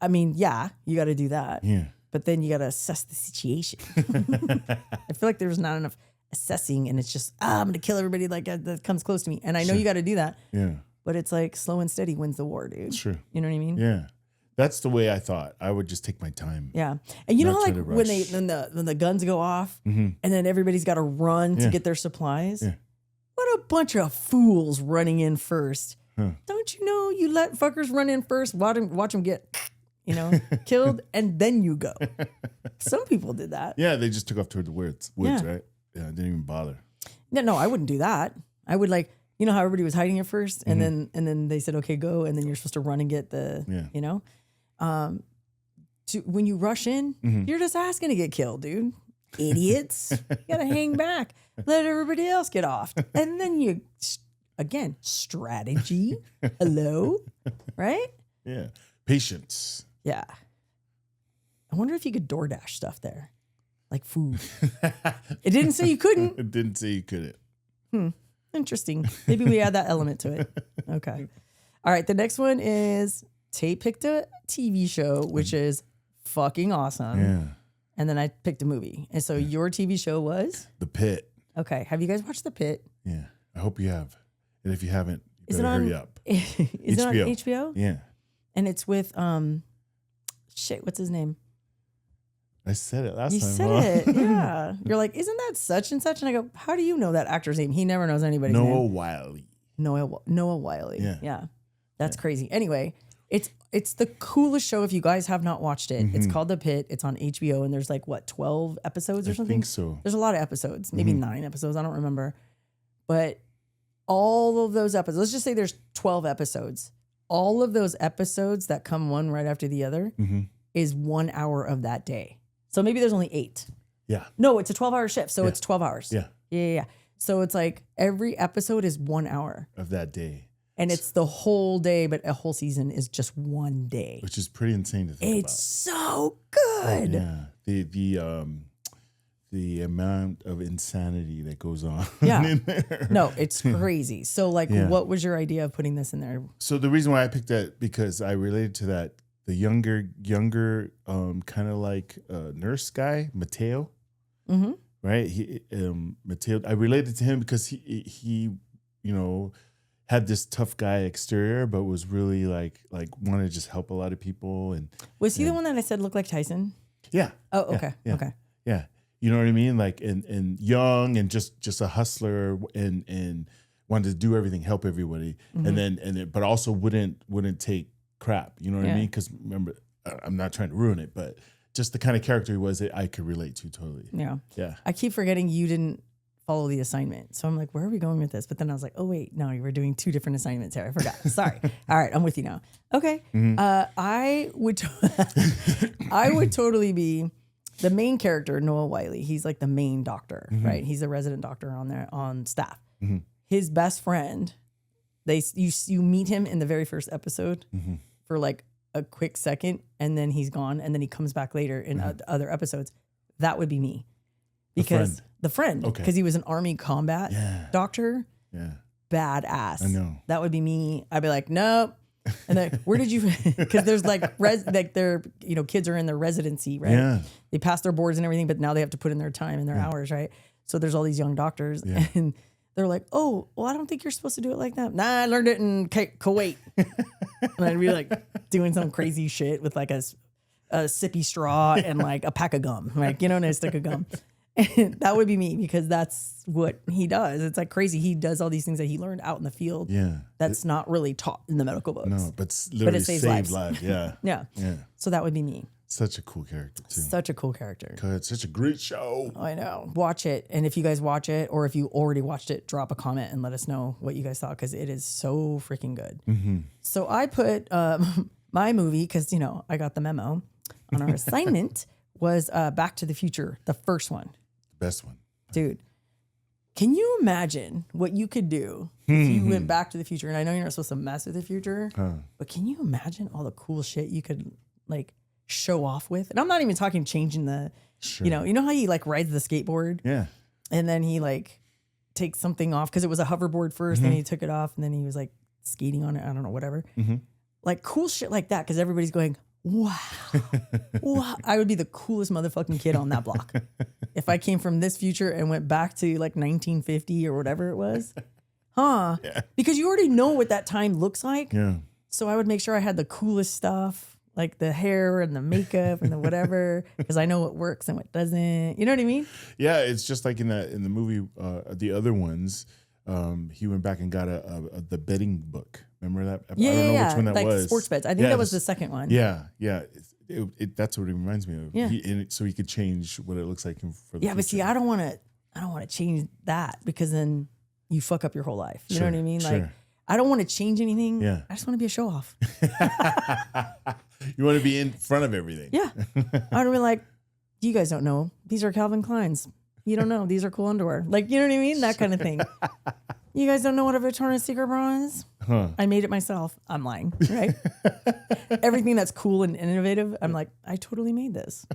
I mean, yeah, you got to do that. Yeah. But then you got to assess the situation. I feel like there's not enough assessing, and it's just, I'm going to kill everybody like that comes close to me. And I know you got to do that. Yeah. But it's like slow and steady wins the war, dude. Sure. You know what I mean? Yeah. That's the way I thought. I would just take my time. Yeah. And you know Not how try like to when rush. when the guns go off and then everybody's got to run to get their supplies? Yeah. What a bunch of fools running in first. Huh. Don't you know you let fuckers run in first, watch them get, killed, and then you go. Some people did that. Yeah, they just took off toward the woods, Yeah. right? Yeah, didn't even bother. No, I wouldn't do that. I would like, you know how everybody was hiding at first and then they said, okay, go. And then you're supposed to run and get the, when you rush in, you're just asking to get killed, dude. Idiots. You gotta hang back. Let everybody else get off. And then you, again, strategy. Hello? Right? Yeah. Patience. Yeah. I wonder if you could DoorDash stuff there. Like food. It didn't say you couldn't. It didn't say you couldn't. Interesting. Maybe we add that element to it. Okay. All right. The next one is Tate picked a TV show, which is fucking awesome. Yeah. And then I picked a movie. And so your TV show was? The Pit. Okay. Have you guys watched The Pit? Yeah. I hope you have. And if you haven't, you Is it better on, hurry up. Is it on HBO? Yeah. And it's with, what's his name? I said it last You time. said it. Yeah. You're like, isn't that such and such? And I go, how do you know that actor's name? He never knows anybody's name. Noah Wiley. Noah Wiley. Yeah. Yeah. That's crazy. Anyway, it's the coolest show if you guys have not watched it. It's called The Pit. It's on HBO and there's like 12 episodes or something? I think so. There's a lot of episodes, maybe 9 episodes. I don't remember. But all of those episodes, let's just say there's 12 episodes. All of those episodes that come one right after the other is 1 hour of that day. So maybe there's only 8. Yeah. No, it's a 12-hour shift. So it's 12 hours. Yeah. Yeah. So it's like every episode is 1 hour. Of that day. And it's the whole day, but a whole season is just one day. Which is pretty insane to think It's so good. Yeah. The amount of insanity that goes on Yeah. in there. No, it's crazy. So like, what was your idea of putting this in there? So the reason why I picked that, because I related to that, the younger, kind of like nurse guy, Mateo, right? He, Mateo, I related to him because he, had this tough guy exterior, but was really like wanted to just help a lot of people. And Was he the one that I said looked like Tyson? Yeah. Oh, okay. Yeah. Okay. Yeah. You know what I mean? Like, and young and just a hustler and wanted to do everything, help everybody. But also wouldn't take crap. You know what I mean? Because remember, I'm not trying to ruin it, but just the kind of character he was that I could relate to totally. Yeah. Yeah. I keep forgetting you didn't follow the assignment. So I'm like, where are we going with this? But then I was like, oh wait, no, you were doing 2 different assignments here. I forgot. Sorry. All right. I'm with you now. Okay. I would totally be the main character, Noah Wiley. He's like the main doctor, right? He's a resident doctor on staff. His best friend, you meet him in the very first episode for like a quick second, and then he's gone, and then he comes back later in other episodes. That would be me. Because the friend, because he was an Army combat doctor. Yeah. Badass. I know. That would be me. I'd be like, nope. And then where did you, because there's like, their, kids are in their residency, right? Yeah. They pass their boards and everything, but now they have to put in their time and their hours, right? So there's all these young doctors and they're like, oh, well, I don't think you're supposed to do it like that. Nah, I learned it in Kuwait. And I'd be like doing some crazy shit with like a sippy straw and like a pack of gum, like, and a stick of gum. And that would be me because that's what he does. It's like crazy. He does all these things that he learned out in the field. Yeah. That's not really taught in the medical books. No, but literally it saves saved lives. lives. Yeah. Yeah. Yeah. So that would be me. Such a cool character too. Such a cool character. It's such a great show. I know. Watch it. And if you guys watch it or if you already watched it, drop a comment and let us know what you guys thought because it is so freaking good. Mm-hmm. So I put my movie, because, you know, I got the memo on our assignment, was Back to the Future, the first one. Best one. Dude, can you imagine what you could do if you went back to the future? And I know you're not supposed to mess with the future, but can you imagine all the cool shit you could like show off with? And I'm not even talking changing the, you know how he like rides the skateboard? Yeah. And then he like takes something off because it was a hoverboard first, then he took it off and then he was like skating on it. I don't know, whatever. Like cool shit like that because everybody's going, wow. Wow. I would be the coolest motherfucking kid on that block. If I came from this future and went back to like 1950 or whatever it was. Huh? Yeah. Because you already know what that time looks like. Yeah. So I would make sure I had the coolest stuff, like the hair and the makeup and the whatever, because I know what works and what doesn't. You know what I mean? Yeah, it's just like in the movie, the other ones, he went back and got the betting book. Remember that? Yeah, I don't know which one that like was. Sports bets. I think that was the second one. Yeah, yeah. That's what it reminds me of. Yeah. So he could change what it looks like for the future. But see, I don't want to change that because then you fuck up your whole life. You know what I mean? Like, I don't want to change anything. Yeah. I just want to be a show off. You want to be in front of everything. Yeah. I would be like, you guys don't know. These are Calvin Klein's. You don't know. These are cool underwear. Like, you know what I mean? That kind of thing. You guys don't know what a Victoria's Secret bra is? Huh. I made it myself. I'm lying, right? Everything that's cool and innovative, I'm like, I totally made this.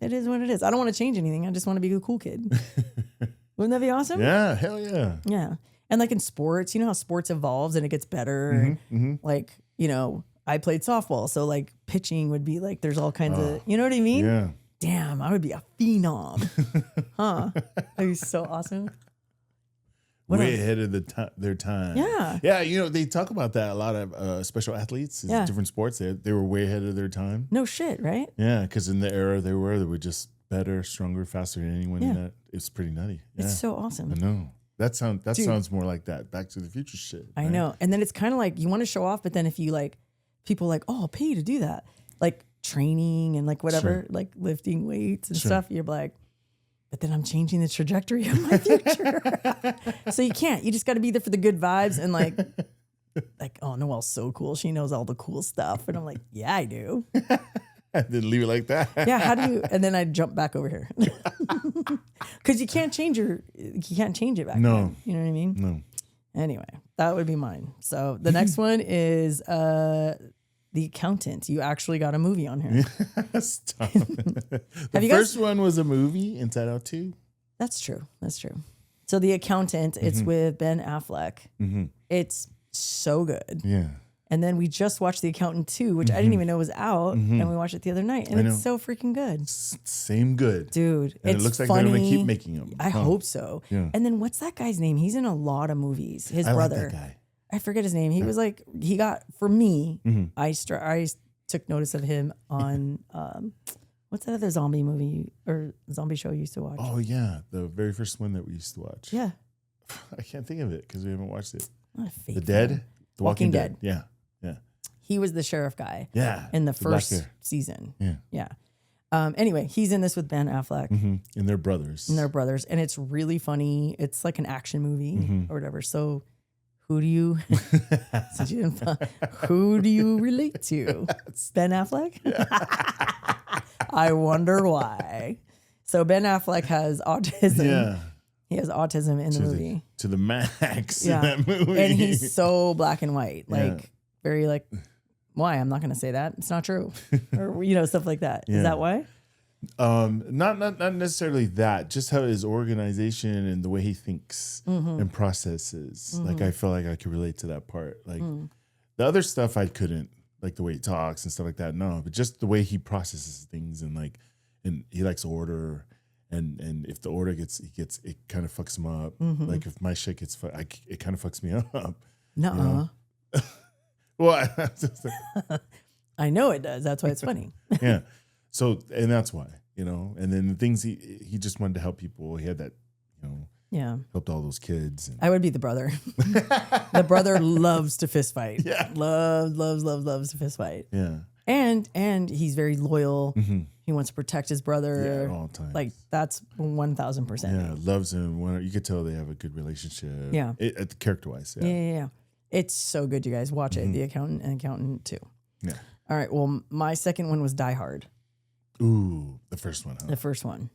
It is what it is. I don't want to change anything. I just want to be a cool kid. Wouldn't that be awesome? Yeah, hell yeah. Yeah. And like in sports, you know how sports evolves and it gets better. Like, you know, I played softball. So like pitching would be like, there's all kinds of, you know what I mean? Yeah. Damn, I would be a phenom. Huh? That'd be so awesome. Way ahead of their time. Yeah. Yeah, you know, they talk about that. A lot of special athletes, different sports, they were way ahead of their time. No shit, right? Yeah, because in the era they were just better, stronger, faster than anyone in that. It's pretty nutty. Yeah. It's so awesome. I know. That sounds more like that Back to the Future shit. Right? I know. And then it's kind of like you want to show off, but then if you like, people like, oh, I'll pay you to do that. Like training and like whatever, like lifting weights and stuff. You're like, but then I'm changing the trajectory of my future. So you can't. You just got to be there for the good vibes and like, oh, Noelle's so cool. She knows all the cool stuff. And I'm like, yeah, I do. And then leave it like that. Yeah, how do you? And then I jump back over here because you can't change it back. No, then, you know what I mean? No. Anyway, that would be mine. So the next one is The Accountant. You actually got a movie on here. Stop. The first one was a movie, Inside Out 2. That's true. So The Accountant, it's with Ben Affleck. It's so good. Yeah. And then we just watched The Accountant 2, which I didn't even know was out. And we watched it the other night. And it's so freaking good. Same good. Dude, and it's it looks like funny. they're going to keep making them. I hope so. Yeah. And then what's that guy's name? He's in a lot of movies. His brother. Like that guy. I forget his name. He was like, he got, for me, I took notice of him on, what's that other zombie movie or zombie show you used to watch? Oh, yeah. The very first one that we used to watch. Yeah. I can't think of it because we haven't watched it. The Dead? The Walking Dead. Yeah. Yeah. He was the sheriff guy. Yeah. In the first season. Yeah. Yeah. Anyway, he's in this with Ben Affleck. And their brothers. And it's really funny. It's like an action movie or whatever. So who do you relate to? Ben Affleck? Yeah. I wonder why. So Ben Affleck has autism. Yeah. He has autism in the movie. To the max in that movie. And he's so black and white. Like very like, why? I'm not going to say that. It's not true. Or, you know, stuff like that. Is that why? Not necessarily that, just how his organization and the way he thinks and processes. Like I feel like I could relate to that part. Like the other stuff I couldn't, like the way he talks and stuff like that. No, but just the way he processes things and he likes order. And if the order gets it kind of fucks him up. Like if my shit gets it kind of fucks me up. Nuh-uh. You know? Well, I know it does. That's why it's funny. Yeah. So, and that's why. you know, and then the things he just wanted to help people. He had that, you know, helped all those kids. And I would be the brother. The brother loves to fist fight. Yeah. Loves to fist fight. Yeah. And he's very loyal. He wants to protect his brother at all times. Like that's 1,000%. Yeah, loves him. You could tell they have a good relationship. Yeah, character-wise. Yeah. It's so good, you guys. Watch it. The Accountant and Accountant 2. Yeah. All right. Well, my second one was Die Hard. Ooh, the first one. Huh? The first one.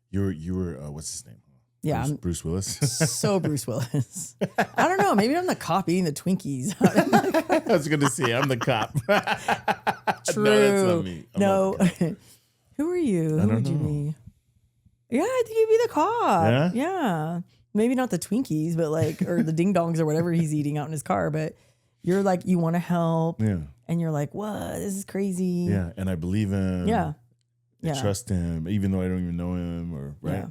You were what's his name? Yeah, Bruce Willis. So Bruce Willis. I don't know. Maybe I'm the cop eating the Twinkies. I was going to say I'm the cop. True. No, that's not me. No. Who are you? Who would you be? Yeah, I think you'd be the cop. Yeah. Maybe not the Twinkies, but like, or the ding dongs or whatever he's eating out in his car. But you're like, you want to help. Yeah. And you're like, what? This is crazy. Yeah. And I believe him. Yeah. I trust him, even though I don't even know him right. Yeah.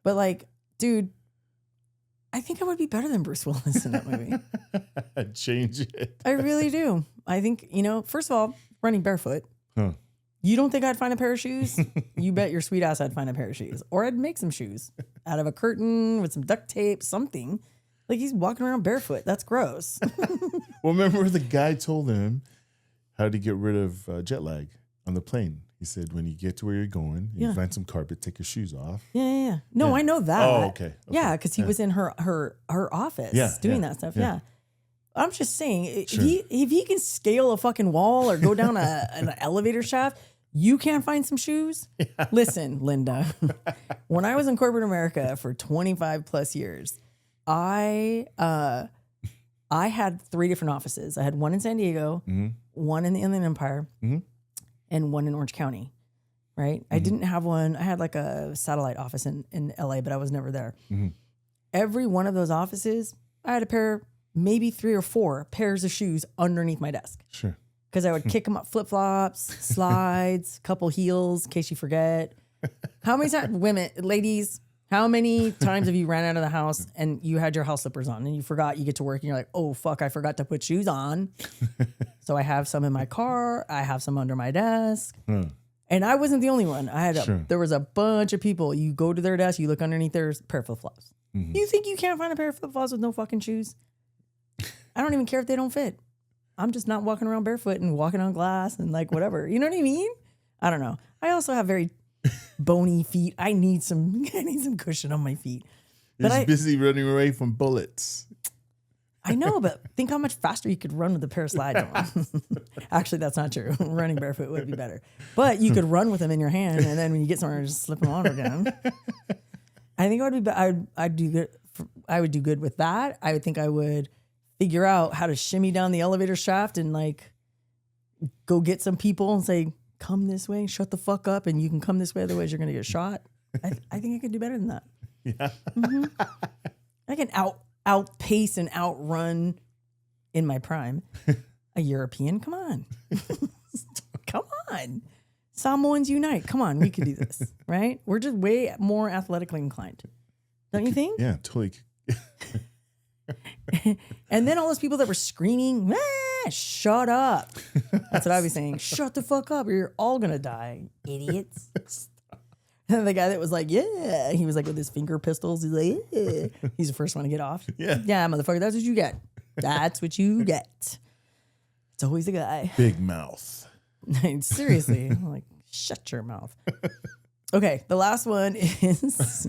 But like, dude, I think I would be better than Bruce Willis in that movie. I'd change it. I really do. I think, first of all, running barefoot. Huh. You don't think I'd find a pair of shoes? You bet your sweet ass I'd find a pair of shoes. Or I'd make some shoes out of a curtain with some duct tape, something. Like he's walking around barefoot. That's gross. Well, remember the guy told him how to get rid of jet lag on the plane. He said, when you get to where you're going, you find some carpet, take your shoes off. Yeah. No, I know that. Oh, okay. Yeah, because he was in her office doing that stuff. Yeah. I'm just saying, if he can scale a fucking wall or go down an elevator shaft, you can't find some shoes? Yeah. Listen, Linda, when I was in corporate America for 25 plus years, I had 3 different offices. I had one in San Diego, one in the Inland Empire, and one in Orange County, right? I didn't have one. I had like a satellite office in LA, but I was never there. Every one of those offices, I had a pair, maybe 3 or 4 pairs of shoes underneath my desk. Sure. Because I would kick them up, flip-flops, slides, couple heels, in case you forget. How many times, ladies, how many times have you ran out of the house and you had your house slippers on and you forgot you get to work and you're like, oh, fuck, I forgot to put shoes on. So I have some in my car. I have some under my desk. And I wasn't the only one. There was a bunch of people. You go to their desk, you look underneath their pair of flip-flops. You think you can't find a pair of flip-flops with no fucking shoes? I don't even care if they don't fit. I'm just not walking around barefoot and walking on glass and like whatever. You know what I mean? I don't know. I also have very bony feet. I need some cushion on my feet. You're just busy running away from bullets. I know, but think how much faster you could run with a pair of slides on. Actually, that's not true. Running barefoot would be better. But you could run with them in your hand, and then when you get somewhere, just slip them on again. I think I would be. I'd do good. I would do good with that. I would think I would figure out how to shimmy down the elevator shaft and like go get some people and say, come this way, shut the fuck up, and you can come this way, otherwise you're gonna get shot. I think I could do better than that. Yeah. I can outpace and outrun in my prime a European. Come on. Come on. Samoans unite. Come on, we could do this, right? We're just way more athletically inclined. Don't you think? Yeah, totally. And then all those people that were screaming, shut up. That's what I was saying. Shut the fuck up or you're all going to die, idiots. And the guy that was like, yeah, he was like with his finger pistols. He's like, yeah. He's the first one to get off. Yeah, motherfucker, that's what you get. That's what you get. It's always the guy. Big mouth. Seriously. I'm like, shut your mouth. Okay, the last one is...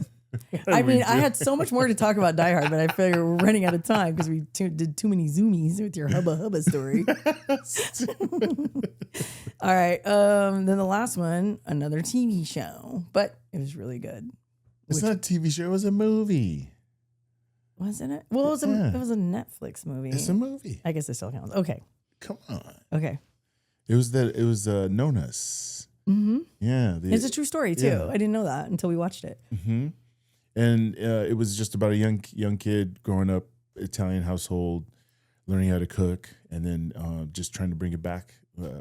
I had so much more to talk about Die Hard, but I feel like we're running out of time because we did too many zoomies with your Hubba Hubba story. All right. Then the last one, another TV show, but it was really good. It's not a TV show. It was a movie. Wasn't it? Well, it was a Netflix movie. It's a movie. I guess it still counts. Okay. Come on. Okay. It was Nonnas. Mm-hmm. Yeah. It's a true story too. Yeah. I didn't know that until we watched it. Mm-hmm. And it was just about a young kid growing up, Italian household, learning how to cook, and then just trying to bring it back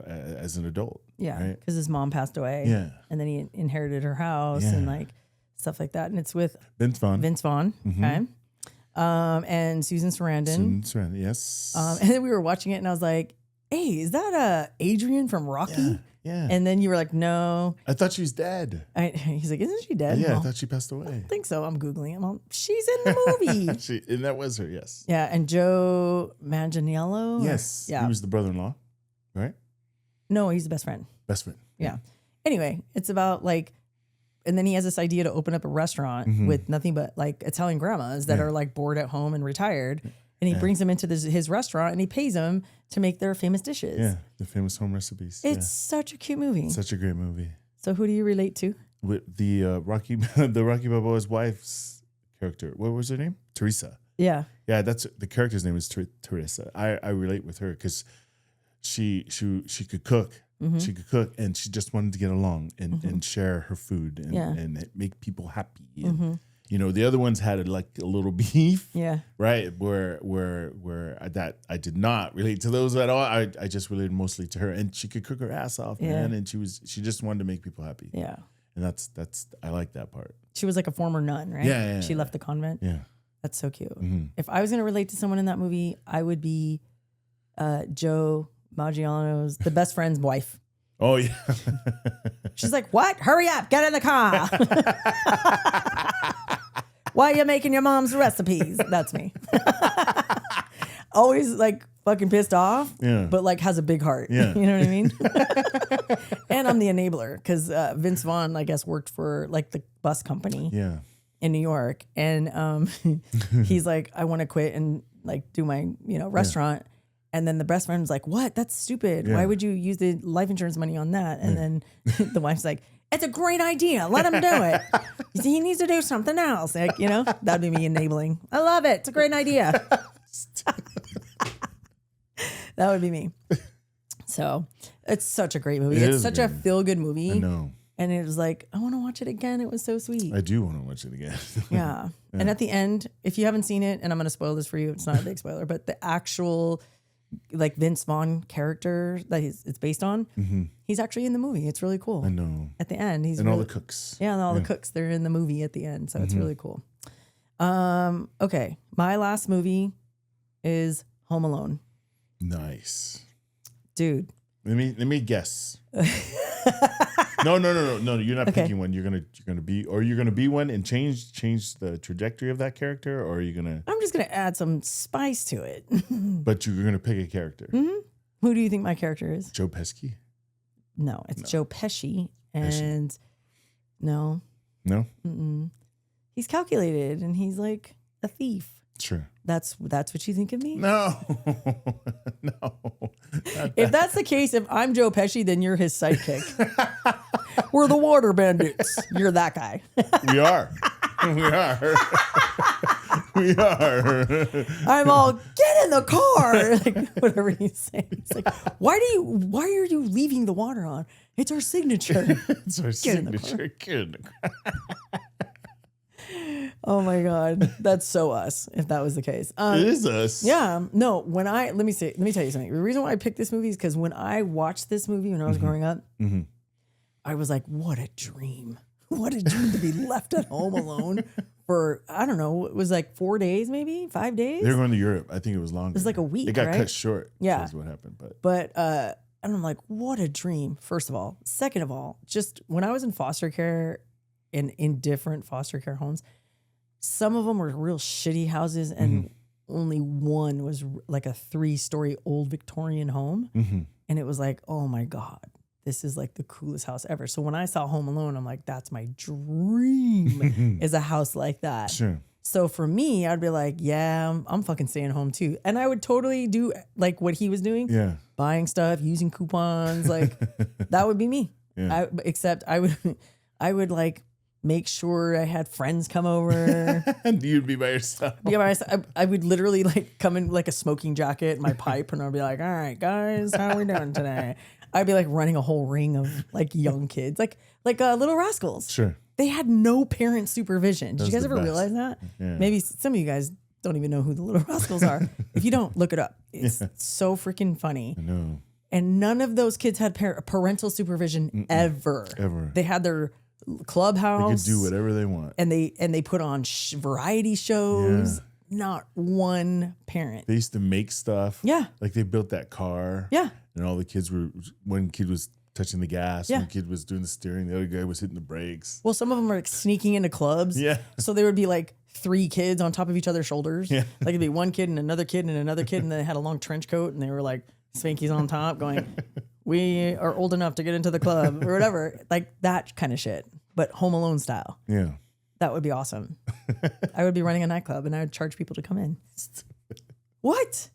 as an adult. Yeah, because his mom passed away. Yeah, and then he inherited her house and like stuff like that. And it's with Vince Vaughn. Mm-hmm. Okay, and Susan Sarandon. Yes. And then we were watching it, and I was like, "Hey, is that Adrian from Rocky?" Yeah. And then you were like, no. I thought she was dead. He's like, isn't she dead? Yeah, Well, I thought she passed away. I don't think so. I'm Googling it. She's in the movie. And that was her, yes. Yeah. And Joe Manganiello. Yes. Yeah. He was the brother-in-law, right? No, he's the best friend. Best friend. Yeah. Anyway, it's about like, and then he has this idea to open up a restaurant with nothing but like Italian grandmas that are like bored at home and retired. And he brings them into his restaurant and he pays them to make their famous dishes. Yeah, the famous home recipes. It's such a cute movie. Such a great movie. So who do you relate to? With the Rocky Balboa's wife's character. What was her name? Teresa. Yeah. Yeah, that's the character's name is Teresa. I relate with her because she could cook. She could cook and she just wanted to get along and share her food and make people happy. And, you know, the other ones had like a little beef. Yeah. Right. Where I did not relate to those at all. I just related mostly to her, and she could cook her ass off, man. And she just wanted to make people happy. Yeah. And that's I like that part. She was like a former nun, right? Yeah. She left the convent. Yeah. That's so cute. If I was going to relate to someone in that movie, I would be Joe Maggiano's the best friend's wife. Oh yeah. She's like, "What? Hurry up! Get in the car! Why are you making your mom's recipes?" That's me. Always like fucking pissed off, but like has a big heart. Yeah. You know what I mean? And I'm the enabler because Vince Vaughn, I guess, worked for like the bus company. Yeah. In New York, and he's like, I want to quit and like do my restaurant. And then the best friend's like, what? That's stupid. Why would you use the life insurance money on that? And then the wife's like, it's a great idea. Let him do it. He needs to do something else. Like, that'd be me enabling. I love it. It's a great idea. That would be me. So it's such a great movie. It's such a feel-good movie. I know. And it was like, I want to watch it again. It was so sweet. I do want to watch it again. Yeah. And at the end, if you haven't seen it, and I'm going to spoil this for you, it's not a big spoiler, but the actual like Vince Vaughn character that it's based on, he's actually in the movie. It's really cool. I know. At the end, he's and really, all the cooks. Yeah, and all the cooks, they're in the movie at the end. So it's really cool. Okay. My last movie is Home Alone. Nice. Dude. Let me guess. No. You're not picking one. You're gonna be one and change the trajectory of that character, or are you gonna? I'm just gonna add some spice to it. But you're gonna pick a character. Who do you think my character is? Joe Pesci. No, it's Joe Pesci, and no. He's calculated, and he's like a thief. Sure. That's what you think of me? No. If that's the case, if I'm Joe Pesci, then you're his sidekick. We're the water bandits. You're that guy. We are. We are. I'm all, get in the car. Like whatever he's saying. It's like, why are you leaving the water on? It's our signature. It's our signature. Get in the car. Oh my God. That's so us, if that was the case. It is us. Yeah. No, let me tell you something. The reason why I picked this movie is because when I watched this movie when I was growing up, I was like, what a dream. What a dream to be left at home alone for, I don't know, it was like 4 days, maybe 5 days. They were going to Europe. I think it was longer. It was like a week. It got right? cut short. Yeah. That's what happened. And I'm like, what a dream, first of all. Second of all, just when I was in foster care and in different foster care homes, some of them were real shitty houses, and only one was like a 3-story old Victorian home. And it was like, oh my God, this is like the coolest house ever. So when I saw Home Alone, I'm like, that's my dream is a house like that. Sure. So for me, I'd be like, yeah, I'm fucking staying home too. And I would totally do like what he was doing. Yeah. Buying stuff, using coupons. Like that would be me. Yeah. Except I would like make sure I had friends come over. And you'd be by yourself. I would literally like come in like a smoking jacket and my pipe, and I'd be like, all right, guys, how are we doing today? I'd be like running a whole ring of like young kids, like Little Rascals. Sure. They had no parent supervision. Did you guys ever realize that? Yeah. Maybe some of you guys don't even know who the Little Rascals are. If you don't, look it up. It's so freaking funny. I know. And none of those kids had parental supervision ever. They had their clubhouse. They could do whatever they want. And they put on variety shows. Yeah. Not one parent. They used to make stuff. Yeah. Like they built that car. Yeah. And all the kids one kid was touching the gas. Yeah. One kid was doing the steering. The other guy was hitting the brakes. Well, some of them are like sneaking into clubs. Yeah. So there would be like 3 kids on top of each other's shoulders. Yeah. Like it'd be one kid and another kid and another kid, and they had a long trench coat and they were like Spankies on top going, we are old enough to get into the club or whatever. Like that kind of shit, but Home Alone style. Yeah. That would be awesome. I would be running a nightclub and I would charge people to come in. What?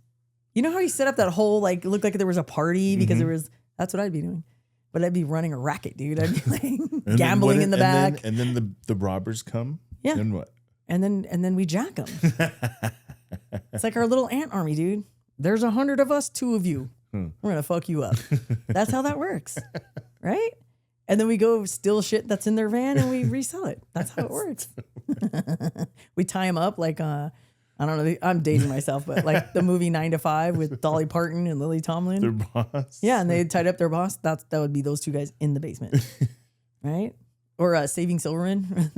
You know how you set up that whole, like, it looked like there was a party because that's what I'd be doing. But I'd be running a racket, dude. I'd be like gambling in the back. And then the robbers come. Yeah. And what? And then we jack them. It's like our little ant army, dude. There's 100 of us, 2 of you. We're going to fuck you up. That's how that works. Right? And then we go steal shit that's in their van and we resell it. That's how it works. We tie them up like, I don't know. I'm dating myself, but like the movie 9 to 5 with Dolly Parton and Lily Tomlin. Their boss. Yeah, and they tied up their boss. That would be those 2 guys in the basement. Right? Or Saving Silverman.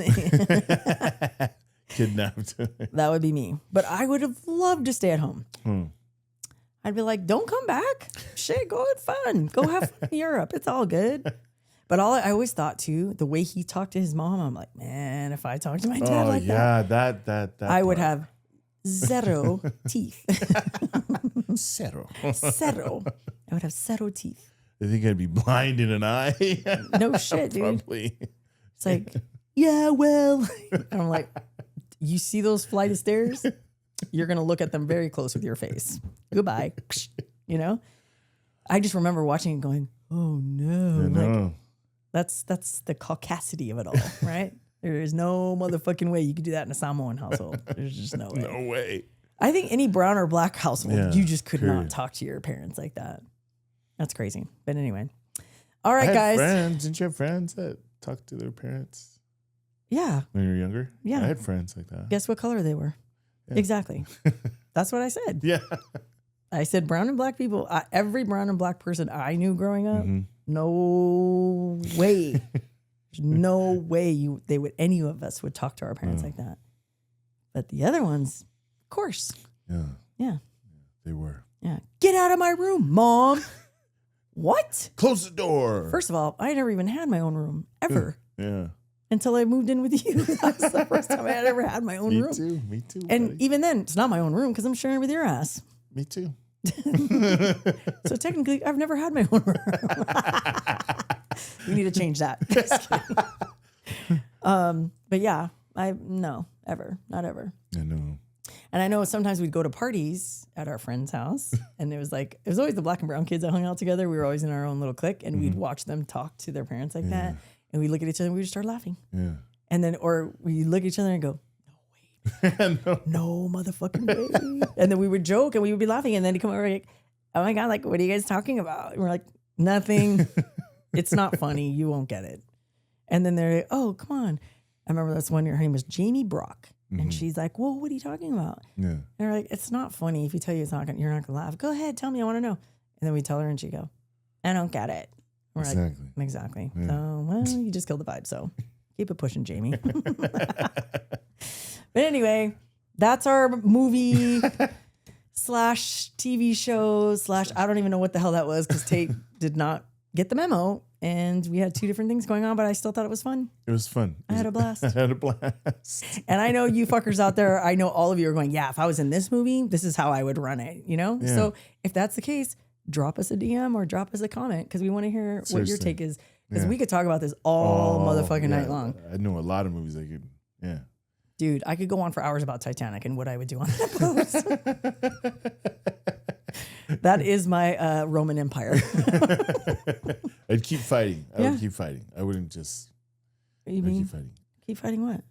Kidnapped. That would be me. But I would have loved to stay at home. I'd be like, don't come back. Shit, go have fun. Go have fun in Europe. It's all good. But I always thought too, the way he talked to his mom, I'm like, man, if I talked to my dad like that, I would have 0 teeth. Zero. Zero. I would have 0 teeth. I think I'd be blind in an eye. No shit, dude. Probably. It's like, yeah, well. And I'm like, you see those flight of stairs? You're going to look at them very close with your face. Goodbye. You know? I just remember watching it going, oh no. Like, that's the caucasity of it all, right? There is no motherfucking way you could do that in a Samoan household. There's just no way. No way. I think any brown or black household, you just could period. not talk to your parents like that. That's crazy. But anyway. All right, guys. Friends. Didn't you have friends that talked to their parents? Yeah. When you were younger? Yeah. I had friends like that. Guess what color they were? Yeah. Exactly. That's what I said. Yeah. I said brown and black people. Every brown and black person I knew growing up, no way. There's no way any of us would talk to our parents like that. But the other ones, of course. Yeah. Yeah. They were. Yeah. Get out of my room, Mom. What? Close the door. First of all, I never even had my own room ever. Yeah. Until I moved in with you. That was the first time I had ever had my own room. Me too. And buddy. even then, it's not my own room because I'm sharing with your ass. Me too. So technically, I've never had my own room. We need to change that. Just kidding. But yeah, not ever. I know. And I know sometimes we'd go to parties at our friend's house, and it was always the black and brown kids that hung out together. We were always in our own little clique, and we'd watch them talk to their parents like that, and we look at each other and we just start laughing. Yeah. And then, or we look at each other and go, no motherfucking way. And then we would joke and we would be laughing. And then he'd come over like, oh my God, like, what are you guys talking about? And we're like, nothing. It's not funny. You won't get it. And then they're like, oh, come on. I remember this one, her name was Jamie Brock. And she's like, well, what are you talking about? Yeah. And we're like, it's not funny. If you tell you it's not, you're not going to laugh. Go ahead. Tell me. I want to know. And then we tell her and she go, I don't get it. We're like, exactly. Yeah. So, well, you just killed the vibe. So keep it pushing, Jamie. But anyway, that's our movie / TV show / I don't even know what the hell that was because Tate did not get the memo and we had 2 different things going on, but I still thought it was fun. It was fun. I had a blast. I had a blast. And I know you fuckers out there, I know all of you are going, yeah, if I was in this movie, this is how I would run it, you know? Yeah. So if that's the case, drop us a DM or drop us a comment because we want to hear what your take is. Because we could talk about this all motherfucking night long. I know a lot of movies I could, Dude, I could go on for hours about Titanic and what I would do on that boat. That is my Roman Empire. I'd keep fighting. I would keep fighting. I wouldn't just. You mean? Keep fighting. Keep fighting what?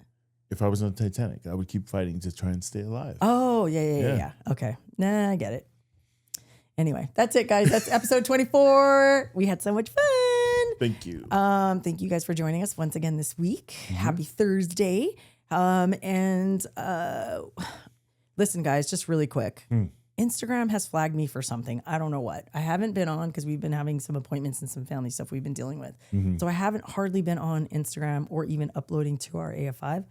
If I was on Titanic, I would keep fighting to try and stay alive. Oh, yeah. Okay. Nah, I get it. Anyway, that's it, guys. That's episode 24. We had so much fun. Thank you. Thank you guys for joining us once again this week. Happy Thursday. And listen, guys, just really quick. Instagram has flagged me for something. I don't know what. I haven't been on because we've been having some appointments and some family stuff we've been dealing with. So I haven't hardly been on Instagram or even uploading to our AF5.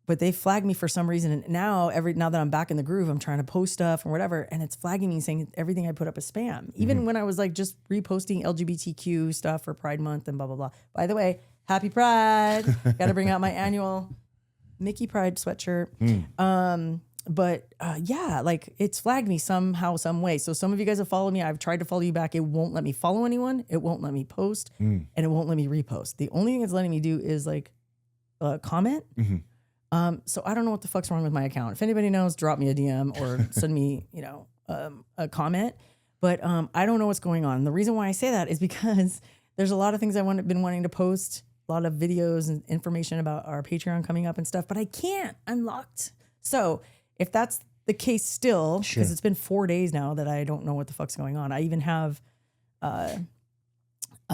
but they flagged me for some reason. And now that I'm back in the groove, I'm trying to post stuff or whatever. And it's flagging me saying everything I put up is spam. Even when I was like just reposting LGBTQ stuff for Pride Month and blah, blah, blah. By the way, happy Pride. Got to bring out my annual Mickey Pride sweatshirt. Yeah, like it's flagged me somehow, some way. So some of you guys have followed me. I've tried to follow you back. It won't let me follow anyone. It won't let me post and it won't let me repost. The only thing it's letting me do is like comment. So I don't know what the fuck's wrong with my account. If anybody knows, drop me a DM or send me, a comment. But I don't know what's going on. The reason why I say that is because there's a lot of things been wanting to post, a lot of videos and information about our Patreon coming up and stuff, but I can't. I'm locked. So if that's the case still, because it's been 4 days now that I don't know what the fuck's going on. I even have a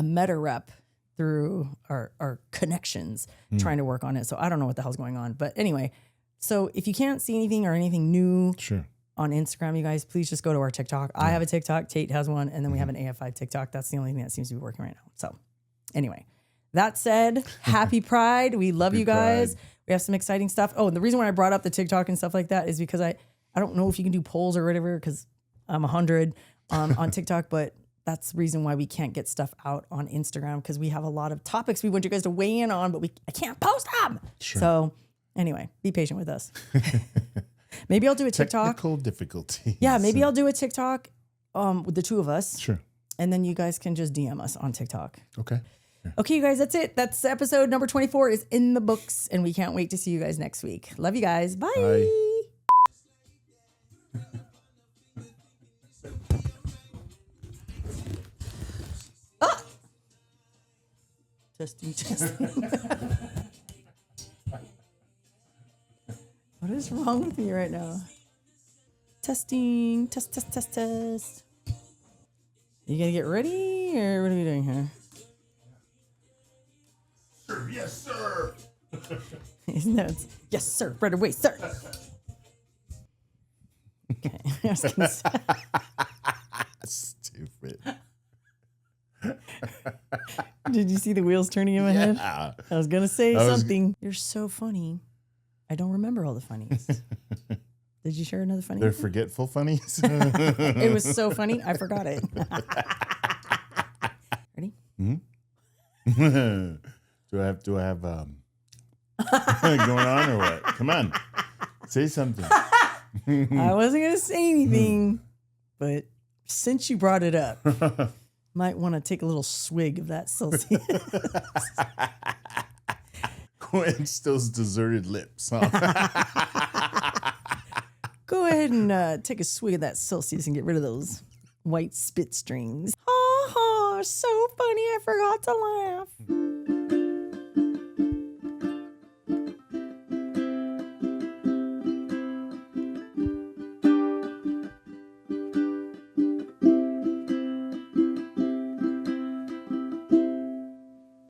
meta rep through our connections trying to work on it. So I don't know what the hell's going on. But anyway, so if you can't see anything or anything new on Instagram, you guys, please just go to our TikTok. I have a TikTok. Tate has one. And then we have an AF5 TikTok. That's the only thing that seems to be working right now. So anyway, that said, happy Pride. We love you guys. Pride. We have some exciting stuff. Oh, and the reason why I brought up the TikTok and stuff like that is because I don't know if you can do polls or whatever because I'm 100 on TikTok, but that's the reason why we can't get stuff out on Instagram because we have a lot of topics we want you guys to weigh in on, but I can't post them. Sure. So anyway, be patient with us. Maybe I'll do a TikTok. Technical difficulties. Yeah, maybe I'll do a TikTok with the two of us. Sure. And then you guys can just DM us on TikTok. Okay. Yeah. Okay, you guys, that's it. That's episode number 24 is in the books, and we can't wait to see you guys next week. Love you guys. Bye. Bye. Testing. What is wrong with me right now? Testing. Test. You gonna get ready, or what are we doing here? Sir, yes, sir. No, it's, yes, sir. Right away, sir. Okay. I was gonna say. Stupid. Did you see the wheels turning in my head? I was going to say something. You're so funny. I don't remember all the funnies. Did you share another funny? They're forgetful funnies. It was so funny. I forgot it. Ready? Mm-hmm. Do I have going on or what? Come on. Say something. I wasn't going to say anything, but since you brought it up, might want to take a little swig of that Celsius. Quench those deserted lips, huh? Go ahead and take a swig of that Celsius and get rid of those white spit strings. Oh, so funny. I forgot to laugh.